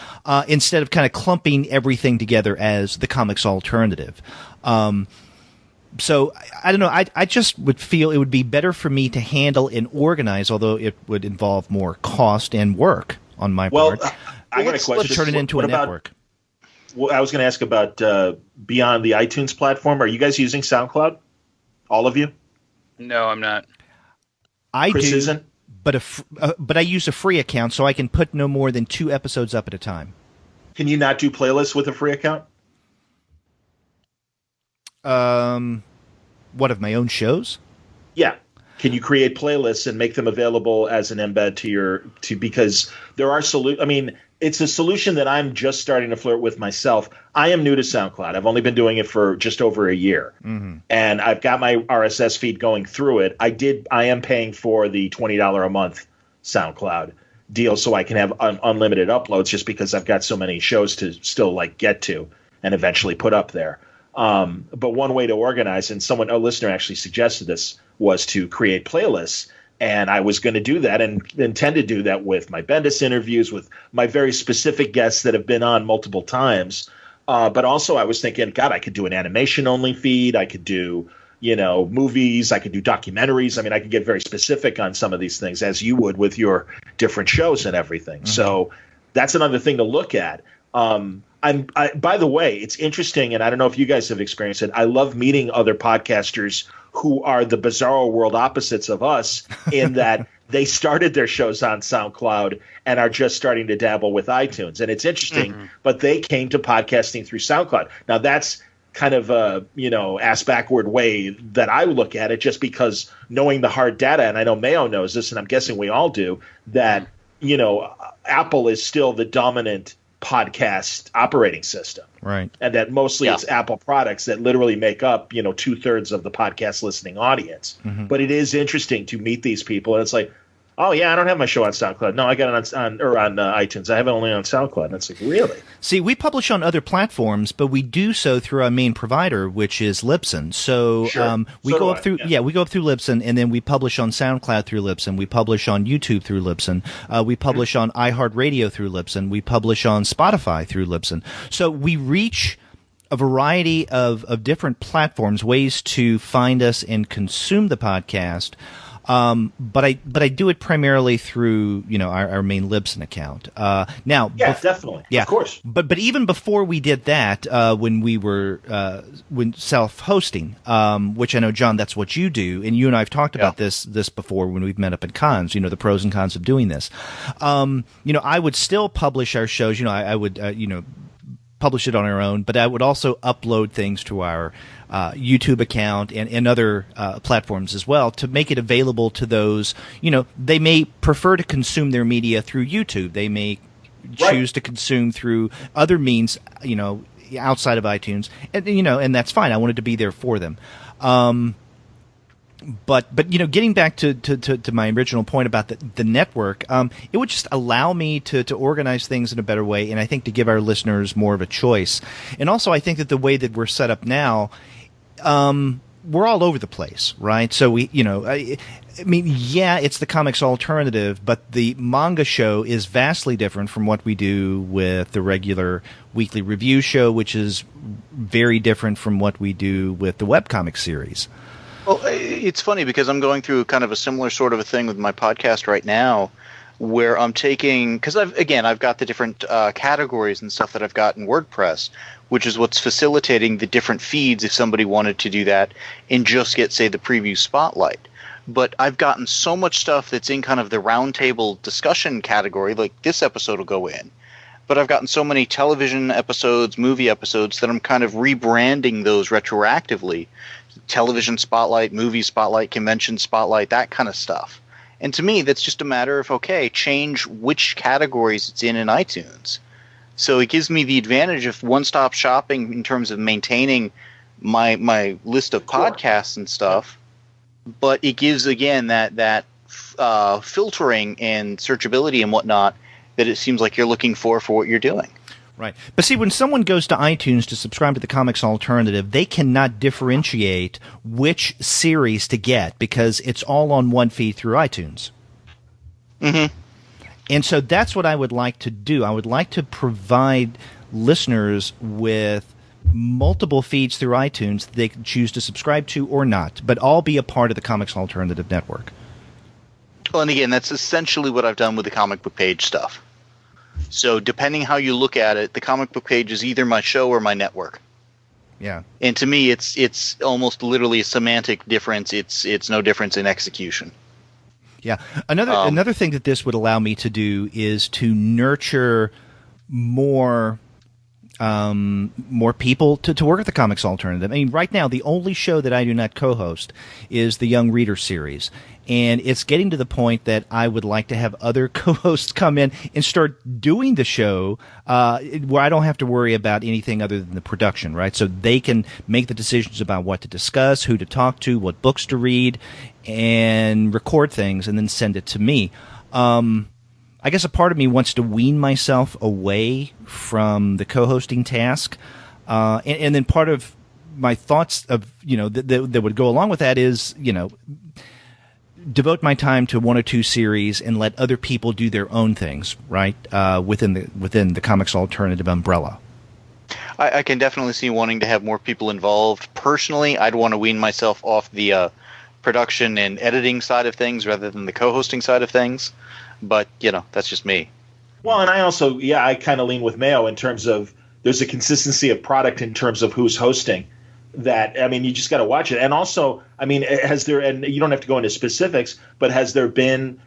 instead of kind of clumping everything together as the comics alternative. So I don't know. I just would feel it would be better for me to handle and organize, although it would involve more cost and work on my part. I got a question. Let's turn it into a network. Well, I was going to ask about beyond the iTunes platform. Are you guys using SoundCloud? All of you? No, I'm not. Chris do, isn't? but I use a free account, so I can put no more than 2 episodes up at a time. Can you not do playlists with a free account? What, of my own shows? Yeah. Can you create playlists and make them available as an embed because there are it's a solution that I'm just starting to flirt with myself. I am new to SoundCloud. I've only been doing it for just over a year. Mm-hmm. And I've got my RSS feed going through it. I am paying for the $20 a month SoundCloud deal so I can have unlimited uploads, just because I've got so many shows to still get to and eventually put up there. But one way to organize, and a listener actually suggested this, was to create playlists. And I was going to do that and intend to do that with my Bendis interviews, with my very specific guests that have been on multiple times. But also I was thinking, God, I could do an animation-only feed. I could do, movies. I could do documentaries. I mean, I could get very specific on some of these things, as you would with your different shows and everything. Mm-hmm. So that's another thing to look at. By the way, it's interesting, and I don't know if you guys have experienced it. I love meeting other podcasters who are the bizarro world opposites of us, in that they started their shows on SoundCloud and are just starting to dabble with iTunes. And it's interesting, but they came to podcasting through SoundCloud. Now, that's kind of a, ass backward way that I look at it, just because knowing the hard data, and I know Mayo knows this, and I'm guessing we all do, that, Apple is still the dominant podcast operating system, right? And that mostly it's Apple products that literally make up 2/3 of the podcast listening audience. Mm-hmm. But it is interesting to meet these people, and it's like, oh yeah, I don't have my show on SoundCloud. No, I got it on iTunes. I have it only on SoundCloud. And it's like, really? See, we publish on other platforms, but we do so through our main provider, which is Libsyn. So we go up through Libsyn, and then we publish on SoundCloud through Libsyn. We publish on YouTube through Libsyn. We publish on iHeartRadio through Libsyn. We publish on Spotify through Libsyn. So we reach a variety of different platforms, ways to find us and consume the podcast. But I do it primarily through our main Libsyn account. Definitely, of course. But even before we did that, when we were when self-hosting, which I know, John, that's what you do, and you and I have talked about this before when we've met up at cons. The pros and cons of doing this. I would still publish our shows. I would publish it on our own, but I would also upload things to our YouTube account and other platforms as well, to make it available to those. They may prefer to consume their media through YouTube. They may choose to consume through other means, outside of iTunes, and that's fine. I wanted to be there for them. But getting back to my original point about the network, it would just allow me to organize things in a better way, and I think to give our listeners more of a choice. And also, I think that the way that we're set up now, we're all over the place, right? So it's the comics alternative, but the manga show is vastly different from what we do with the regular weekly review show, which is very different from what we do with the webcomic series. Well, it's funny because I'm going through kind of a similar sort of a thing with my podcast right now, where I'm taking, because I've got the different categories and stuff that I've got in WordPress, which is what's facilitating the different feeds if somebody wanted to do that and just get, say, the preview spotlight. But I've gotten so much stuff that's in kind of the roundtable discussion category, like this episode will go in. But I've gotten so many television episodes, movie episodes, that I'm kind of rebranding those retroactively. Television spotlight, movie spotlight, convention spotlight, that kind of stuff. And to me, that's just a matter of, okay, change which categories it's in iTunes. So it gives me the advantage of one-stop shopping in terms of maintaining my list of podcasts and stuff, but it gives again that filtering and searchability and whatnot that it seems like you're looking for what you're doing. Right. But see, when someone goes to iTunes to subscribe to the Comics Alternative, they cannot differentiate which series to get because it's all on one feed through iTunes. Mm-hmm. And so that's what I would like to do. I would like to provide listeners with multiple feeds through iTunes that they can choose to subscribe to or not, but all be a part of the Comics Alternative Network. Well, and again, that's essentially what I've done with the comic book page stuff. So depending how you look at it, the comic book page is either my show or my network. Yeah. And to me, it's almost literally a semantic difference. It's no difference in execution. Yeah. Another thing that this would allow me to do is to nurture more people to work at the Comics Alternative. I mean, right now, the only show that I do not co-host is the Young Reader series. And it's getting to the point that I would like to have other co-hosts come in and start doing the show where I don't have to worry about anything other than the production, right? So they can make the decisions about what to discuss, who to talk to, what books to read, and record things and then send it to me. I guess a part of me wants to wean myself away from the co-hosting task. And then part of my thoughts of, that would go along with that is, devote my time to one or two series and let other people do their own things, right? Within the Comics Alternative umbrella. I can definitely see wanting to have more people involved. Personally, I'd want to wean myself off the production and editing side of things rather than the co-hosting side of things. But, that's just me. Well, and I kind of lean with Mayo in terms of there's a consistency of product in terms of who's hosting. That, I mean, you just got to watch it. And also, I mean, and you don't have to go into specifics, but have there been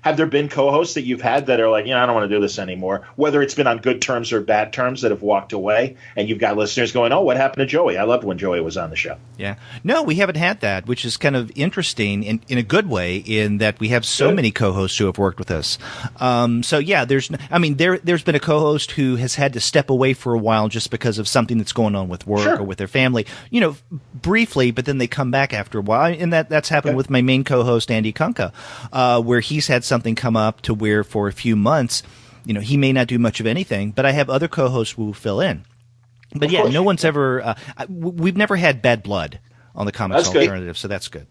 co-hosts that you've had that are like, I don't want to do this anymore, whether it's been on good terms or bad terms that have walked away, and you've got listeners going, oh, what happened to Joey? I loved when Joey was on the show. Yeah. No, we haven't had that, which is kind of interesting in a good way in that we have so many co-hosts who have worked with us. So yeah, there's been a co-host who has had to step away for a while just because of something that's going on with work or with their family, briefly, but then they come back after a while. And that's happened with my main co-host, Andy Kunka, where he's had something come up to where for a few months, he may not do much of anything, but I have other co-hosts who will fill in. But yeah, no one's ever we've never had bad blood on the Comics Alternative, so that's good.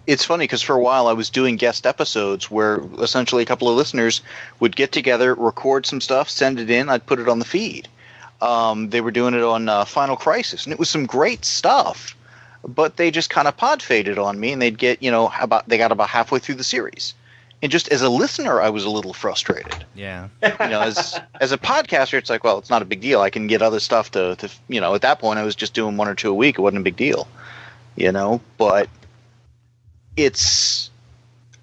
It's funny because for a while I was doing guest episodes where essentially a couple of listeners would get together, record some stuff, send it in, I'd put it on the feed. They were doing it on Final Crisis, and it was some great stuff. But they just kind of pod faded on me, and they'd get, they got about halfway through the series. And just as a listener, I was a little frustrated. Yeah. As a podcaster, it's like, well, it's not a big deal. I can get other stuff to at that point I was just doing one or two a week. It wasn't a big deal, but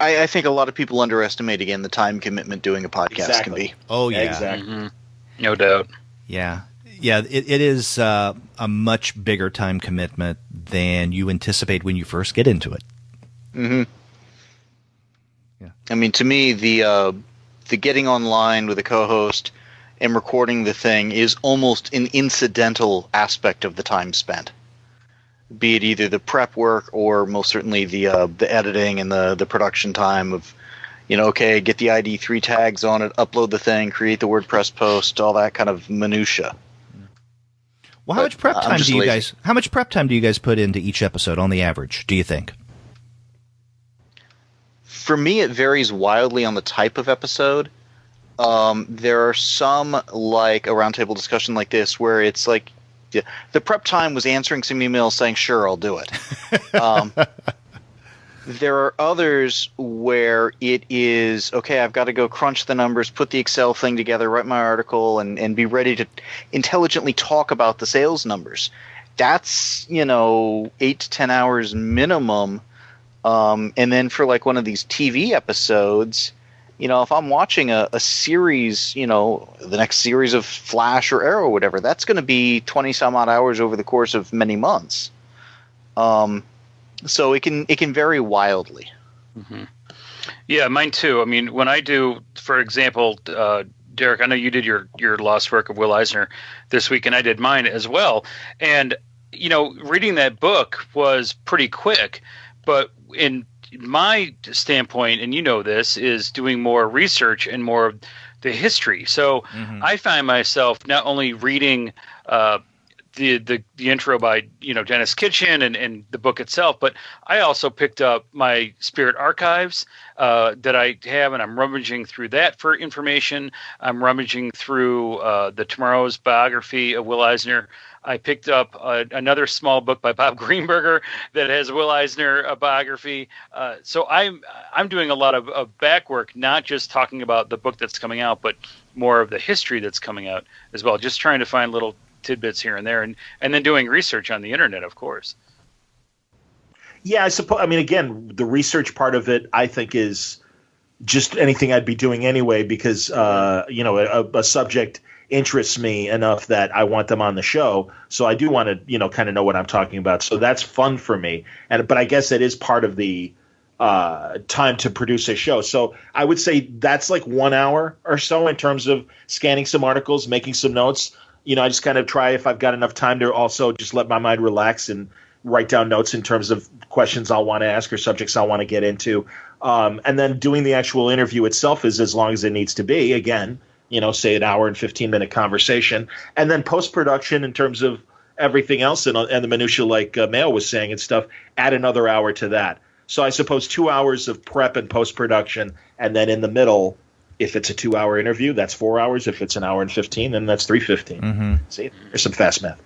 I think a lot of people underestimate, again, the time commitment doing a podcast can be. Oh, yeah. Exactly. Mm-hmm. No doubt. Yeah. Yeah, it is a much bigger time commitment than you anticipate when you first get into it. Mm-hmm. Yeah. I mean, to me, the getting online with a co-host and recording the thing is almost an incidental aspect of the time spent. Be it either the prep work or most certainly the editing and the production time of, get the ID 3 tags on it, upload the thing, create the WordPress post, all that kind of minutia. Well, how much prep time do you guys put into each episode on the average, do you think? For me, it varies wildly on the type of episode. There are some, like a roundtable discussion like this, where it's like the prep time was answering some emails saying, sure, I'll do it. There are others where it is, okay, I've got to go crunch the numbers, put the Excel thing together, write my article, and be ready to intelligently talk about the sales numbers. That's, 8 to 10 hours minimum. And then for like one of these TV episodes, if I'm watching a series, the next series of Flash or Arrow or whatever, that's going to be 20 some odd hours over the course of many months. So it can vary wildly. Mm-hmm. Yeah, mine too. I mean, when I do, for example, Derek, I know you did your Lost Work of Will Eisner this week, and I did mine as well. And reading that book was pretty quick, but in my standpoint, and this, is doing more research and more of the history. So I find myself not only reading the intro by Dennis Kitchen and the book itself, but I also picked up my Spirit archives that I have, and I'm rummaging through that for information. I'm rummaging through the Tomorrow's biography of Will Eisner. I picked up another small book by Bob Greenberger that has Will Eisner biography. So I'm doing a lot of back work, not just talking about the book that's coming out, but more of the history that's coming out as well. Just trying to find little tidbits here and there, and then doing research on the internet, of course. Yeah, I suppose. I mean, again, the research part of it, I think, is just anything I'd be doing anyway, because a subject interests me enough that I want them on the show. So I do want to, kind of know what I'm talking about. So that's fun for me. But I guess it is part of the time to produce a show. So I would say that's like 1 hour or so in terms of scanning some articles, making some notes. I just kind of try, if I've got enough time, to also just let my mind relax and write down notes in terms of questions I'll want to ask or subjects I'll want to get into. And then doing the actual interview itself is as long as it needs to be. Again, say an hour and 15-minute conversation. And then post-production, in terms of everything else and the minutia, like Mayo was saying and stuff, add another hour to that. So I suppose 2 hours of prep and post-production, and then in the middle, if it's a 2-hour interview, that's 4 hours. If it's an hour and 15, then that's 3:15. Mm-hmm. See, there's some fast math.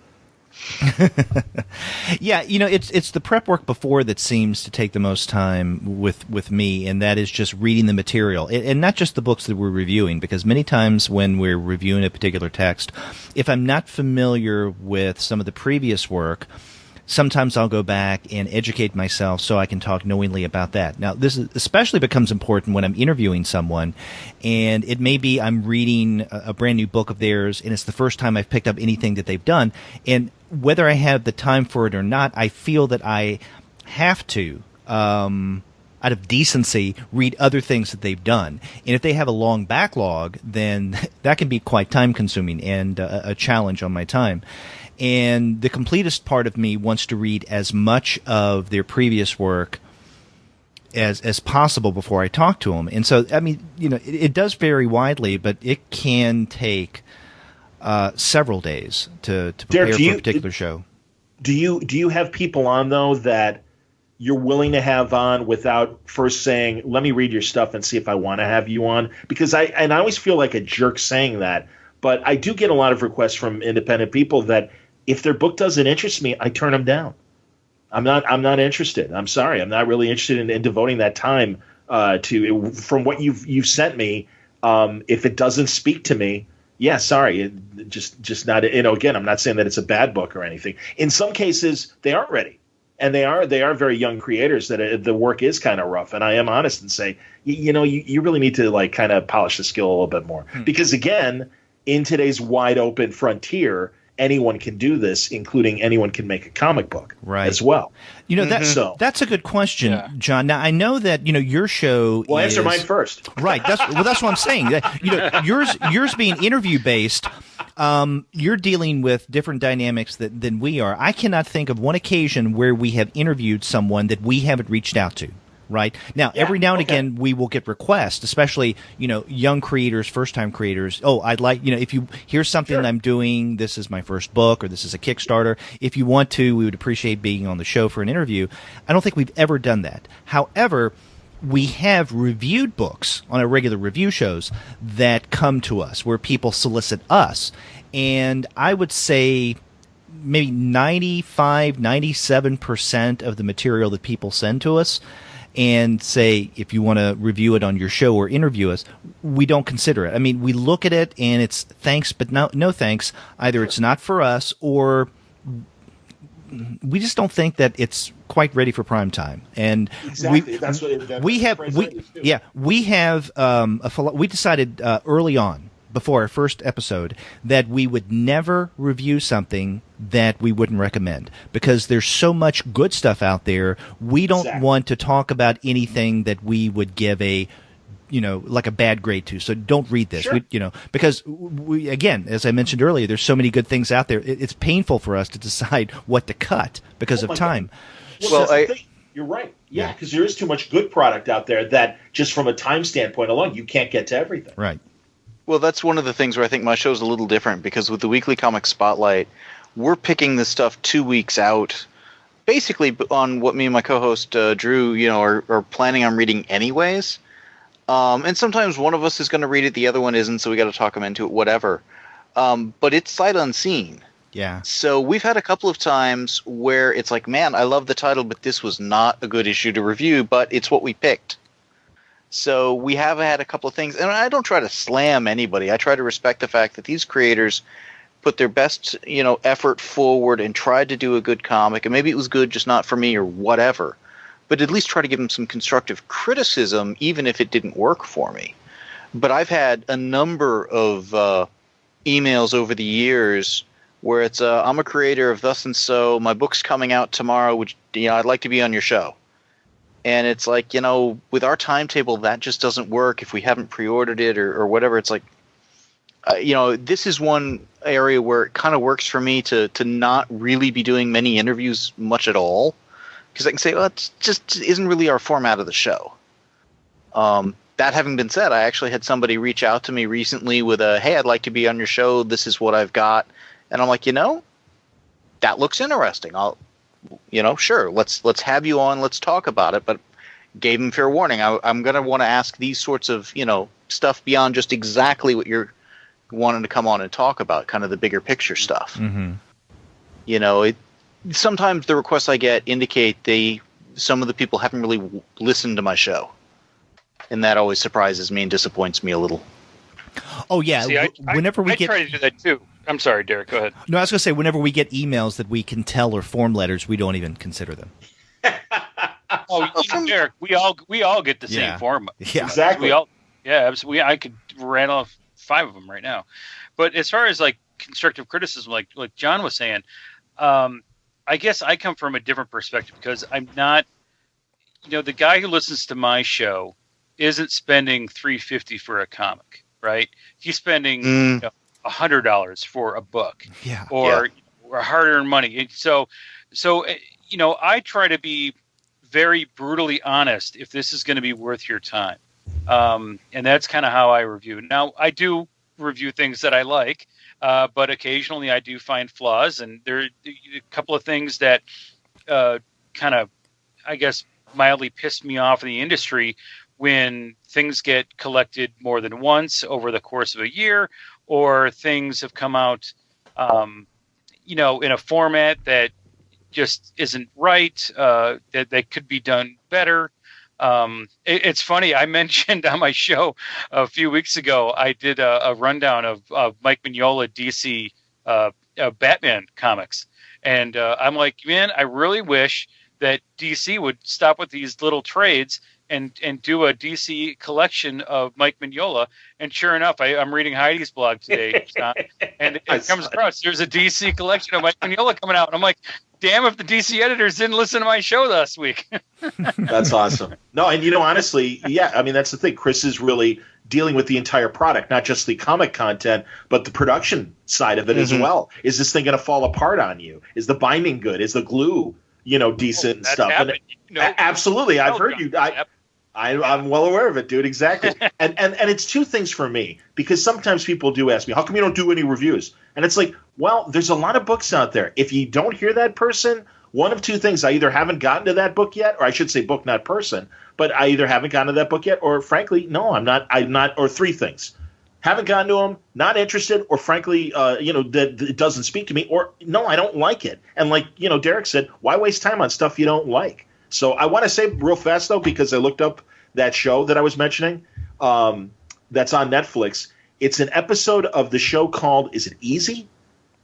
Yeah, it's the prep work before that seems to take the most time with me, and that is just reading the material, and not just the books that we're reviewing, because many times when we're reviewing a particular text, if I'm not familiar with some of the previous work, sometimes I'll go back and educate myself so I can talk knowingly about that. Now, this especially becomes important when I'm interviewing someone, and it may be I'm reading a brand new book of theirs, and it's the first time I've picked up anything that they've done. And whether I have the time for it or not, I feel that I have to, out of decency, read other things that they've done. And if they have a long backlog, then that can be quite time-consuming and a challenge on my time. And the completist part of me wants to read as much of their previous work as possible before I talk to them. And so, I mean, it does vary widely, but it can take several days to prepare Derek, for a particular show. Do you have people on, though, that you're willing to have on without first saying, let me read your stuff and see if I want to have you on? Because I always feel like a jerk saying that, but I do get a lot of requests from independent people that if their book doesn't interest me, I turn them down. I'm not interested. I'm sorry. I'm not really interested in devoting that time from what you've sent me. If it doesn't speak to me, yeah, sorry. Just not. Again, I'm not saying that it's a bad book or anything. In some cases, they aren't ready, and they are very young creators that the work is kind of rough. And I am honest and say, you really need to kind of polish the skill a little bit more, because again, in today's wide open frontier, anyone can do this, including anyone can make a comic book as well. That's a good question, John. Now, I know that, your show Well, answer mine first. Right. That's what I'm saying. Yours being interview-based, you're dealing with different dynamics than we are. I cannot think of one occasion where we have interviewed someone that we haven't reached out to. Right now, every now and again, we will get requests, especially young creators, first-time creators. Oh, I'd like if you here's something I'm doing. This is my first book, or this is a Kickstarter. If you want to, we would appreciate being on the show for an interview. I don't think we've ever done that. However, we have reviewed books on our regular review shows that come to us where people solicit us, and I would say maybe 95, 97% of the material that people send to us and say, if you want to review it on your show or interview us, we don't consider it. I mean, we look at it and it's thanks, but no thanks. Either it's not for us, or we just don't think that it's quite ready for prime time. And exactly. we decided early on, before our first episode, that we would never review something that we wouldn't recommend, because there's so much good stuff out there. We don't want to talk about anything that we would give a like a bad grade to. So don't read this. Sure. Because we, again, as I mentioned earlier, there's so many good things out there. It's painful for us to decide what to cut because of time. Well, you're right. Yeah, because there is too much good product out there that just from a time standpoint alone, you can't get to everything. Right. Well, that's one of the things where I think my show's a little different, because with the Weekly Comic Spotlight, we're picking this stuff 2 weeks out, basically on what me and my co-host Drew, are planning on reading anyways. And sometimes one of us is going to read it, the other one isn't, so we got to talk them into it, whatever. But it's sight unseen. Yeah. So we've had a couple of times where it's like, man, I love the title, but this was not a good issue to review, but it's what we picked. So we have had a couple of things, and I don't try to slam anybody. I try to respect the fact that these creators put their best, effort forward and tried to do a good comic, and maybe it was good, just not for me or whatever. But at least try to give them some constructive criticism, even if it didn't work for me. But I've had a number of emails over the years where it's, I'm a creator of thus and so, my book's coming out tomorrow, which, I'd like to be on your show. And it's like, with our timetable, that just doesn't work if we haven't pre-ordered it or whatever. It's like, this is one area where it kind of works for me to not really be doing many interviews much at all. Because I can say, well, it just isn't really our format of the show. That having been said, I actually had somebody reach out to me recently with hey, I'd like to be on your show. This is what I've got. And I'm like, that looks interesting. Sure, let's have you on. Let's talk about it. But gave him fair warning. I'm going to want to ask these sorts of, stuff beyond just exactly what you're wanting to come on and talk about, kind of the bigger picture stuff. Mm-hmm. Sometimes the requests I get indicate some of the people haven't really listened to my show. And that always surprises me and disappoints me a little. Oh, yeah. See, whenever we I try to do that too. I'm sorry, Derek, go ahead. No, I was going to say, whenever we get emails that we can tell are form letters, we don't even consider them. Derek, we all get the same form. Yeah, exactly. Absolutely. I could rattle off 5 of them right now. But as far as like constructive criticism, like John was saying, I guess I come from a different perspective because I'm not, the guy who listens to my show isn't spending $3.50 for a comic, right? He's spending $100 for a book, or hard-earned money. And so I try to be very brutally honest if this is going to be worth your time, and that's kind of how I review. Now, I do review things that I like, but occasionally I do find flaws, and there are a couple of things that kind of, I guess, mildly piss me off in the industry when things get collected more than once over the course of a year, or things have come out, in a format that just isn't right, that could be done better. It's funny. I mentioned on my show a few weeks ago, I did a rundown of Mike Mignola DC Batman comics. And I'm like, man, I really wish that DC would stop with these little trades and do a DC collection of Mike Mignola. And sure enough, I'm reading Heidi's blog today, John, and it comes across, there's a DC collection of Mike Mignola coming out. And I'm like, damn if the DC editors didn't listen to my show last week. That's awesome. No, and honestly, that's the thing. Chris is really dealing with the entire product, not just the comic content, but the production side of it as well. Is this thing going to fall apart on you? Is the binding good? Is the glue, decent and stuff? And absolutely. I've heard you. I'm well aware of it, dude. Exactly. and it's two things for me, because sometimes people do ask me, how come you don't do any reviews? And it's like, well, there's a lot of books out there. If you don't hear that person, one of two things: I either haven't gotten to that book yet, or I should say book, not person, but I either haven't gotten to that book yet, or frankly, no, I'm not, or three things: haven't gotten to them, not interested, or frankly, that it doesn't speak to me, or no, I don't like it. And like, Derek said, why waste time on stuff you don't like? So I want to say real fast, though, because I looked up that show that I was mentioning that's on Netflix. It's an episode of the show called, is it Easy?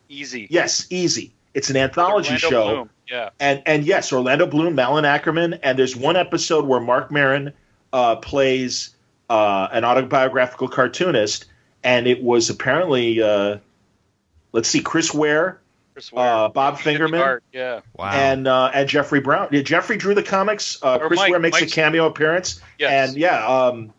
Easy. Yes, Easy. It's an anthology show. Bloom. Yeah. And yes, Orlando Bloom, Malin Ackerman, and there's one episode where Mark Maron plays an autobiographical cartoonist, and it was apparently, Chris Ware, Bob Fingerman, wow, and Jeffrey Brown. Jeffrey drew the comics. Chris Ware makes a cameo appearance, yes. And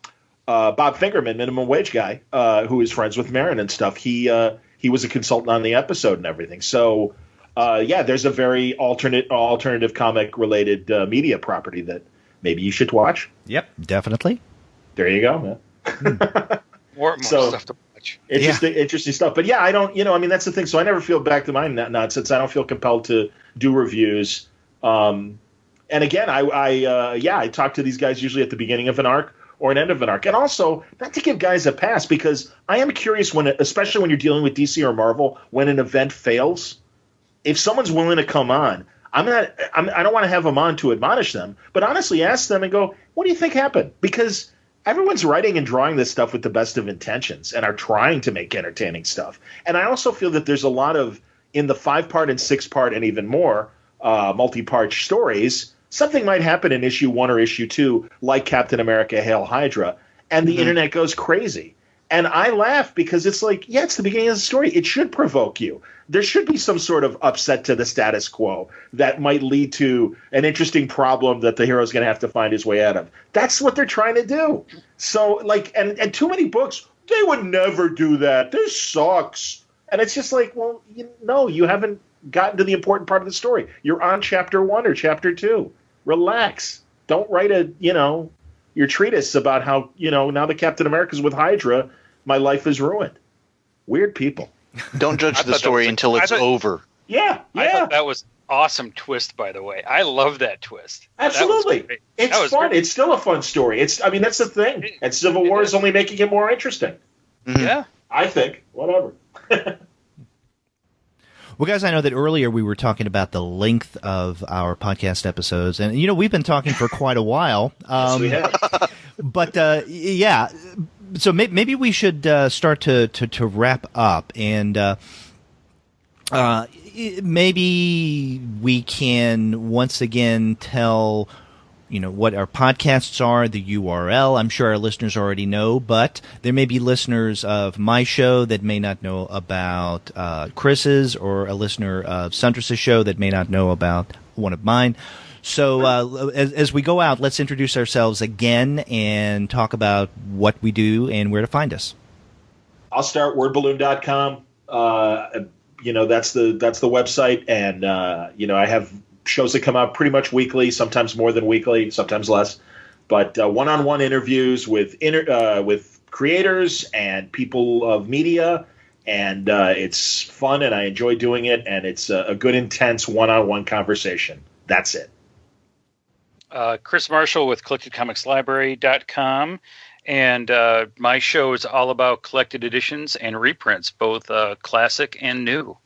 Bob Fingerman, minimum wage guy, who is friends with Marin and stuff. He was a consultant on the episode and everything. So there's a very alternative comic related media property that maybe you should watch. Yep, definitely. There you go, man. More stuff to watch. Interesting stuff. But yeah, I don't. That's the thing. So I never feel back to mine nonsense. I don't feel compelled to do reviews. And again, I talk to these guys usually at the beginning of an arc or an end of an arc. And also, not to give guys a pass, because I am curious especially when you're dealing with DC or Marvel, when an event fails, if someone's willing to come on, I don't want to have them on to admonish them, but honestly ask them and go, what do you think happened? Because everyone's writing and drawing this stuff with the best of intentions and are trying to make entertaining stuff. And I also feel that there's a lot of, in the 5-part and 6-part and even more multi-part stories, something might happen in issue 1 or issue 2, like Captain America Hail Hydra, and the internet goes crazy. And I laugh because it's like, yeah, it's the beginning of the story. It should provoke you. There should be some sort of upset to the status quo that might lead to an interesting problem that the hero's going to have to find his way out of. That's what they're trying to do. So, and too many books, they would never do that. This sucks. And it's just like, well, you haven't gotten to the important part of the story. You're on chapter 1 or chapter 2. Relax. Don't write your treatise about how, now that Captain America's with Hydra, my life is ruined. Weird people. Don't judge the story until it's over. Yeah. I thought that was awesome twist, by the way. I love that twist. Absolutely. It's fun. It's still a fun story. That's the thing. And Civil War is only making it more interesting. Mm-hmm. Yeah. I think. Whatever. Well, guys, I know that earlier we were talking about the length of our podcast episodes, and we've been talking for quite a while. Yes, we have. But so maybe we should start to wrap up, and maybe we can once again tell what our podcasts are, the URL. I'm sure our listeners already know, but there may be listeners of my show that may not know about Chris's, or a listener of Suntress's show that may not know about one of mine. So as we go out, let's introduce ourselves again and talk about what we do and where to find us. I'll start wordballoon.com. That's the website, and I have shows that come out pretty much weekly, sometimes more than weekly, sometimes less. But one-on-one interviews with creators and people of media, and it's fun, and I enjoy doing it, and it's a good, intense one-on-one conversation. That's it. Chris Marshall with CollectedComicsLibrary.com, and my show is all about collected editions and reprints, both classic and new.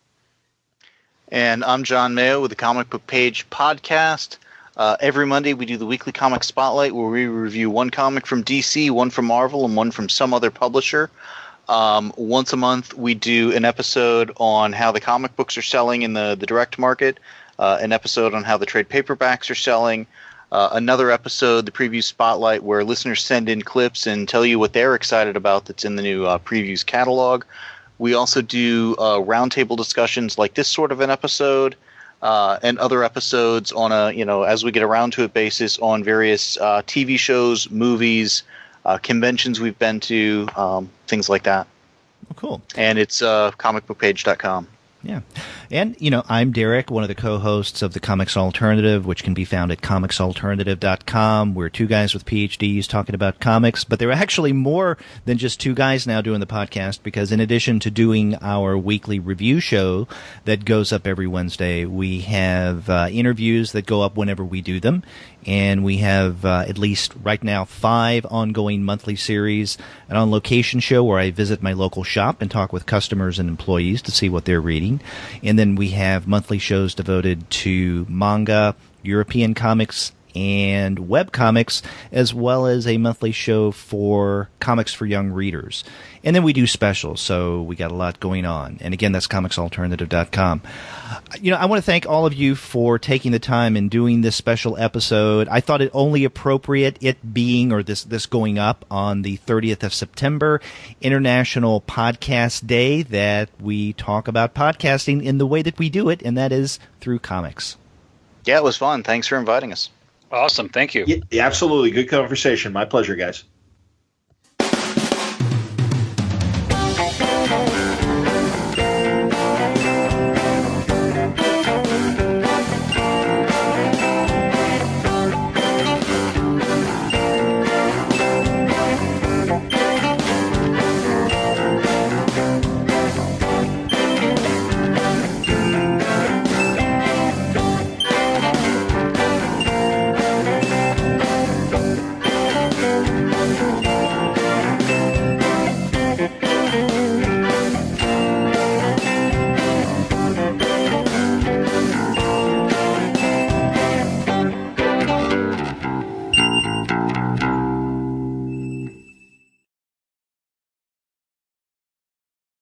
And I'm John Mayo with the Comic Book Page podcast. Every Monday we do the weekly comic spotlight, where we review one comic from DC, one from Marvel, and one from some other publisher. Once a month we do an episode on how the comic books are selling in the direct market, an episode on how the trade paperbacks are selling, another episode, the preview spotlight, where listeners send in clips and tell you what they're excited about that's in the new previews catalog. We also do roundtable discussions like this sort of an episode, and other episodes on as we get around to it basis on various TV shows, movies, conventions we've been to, things like that. Oh, cool. And it's comicbookpage.com. Yeah. And, I'm Derek, one of the co-hosts of the Comics Alternative, which can be found at comicsalternative.com. We're two guys with PhDs talking about comics, but there are actually more than just two guys now doing the podcast, because in addition to doing our weekly review show that goes up every Wednesday, we have interviews that go up whenever we do them. And we have at least right now 5 ongoing monthly series, an on-location show where I visit my local shop and talk with customers and employees to see what they're reading. And then we have monthly shows devoted to manga, European comics, and web comics, as well as a monthly show for comics for young readers. And then we do specials, so we got a lot going on. And again, that's comicsalternative.com. I want to thank all of you for taking the time and doing this special episode. I thought it only appropriate, it being, or this going up on the 30th of September, International Podcast Day, that we talk about podcasting in the way that we do it, and that is through comics. Yeah, it was fun. Thanks for inviting us. Awesome. Thank you. Yeah, absolutely. Good conversation. My pleasure, guys.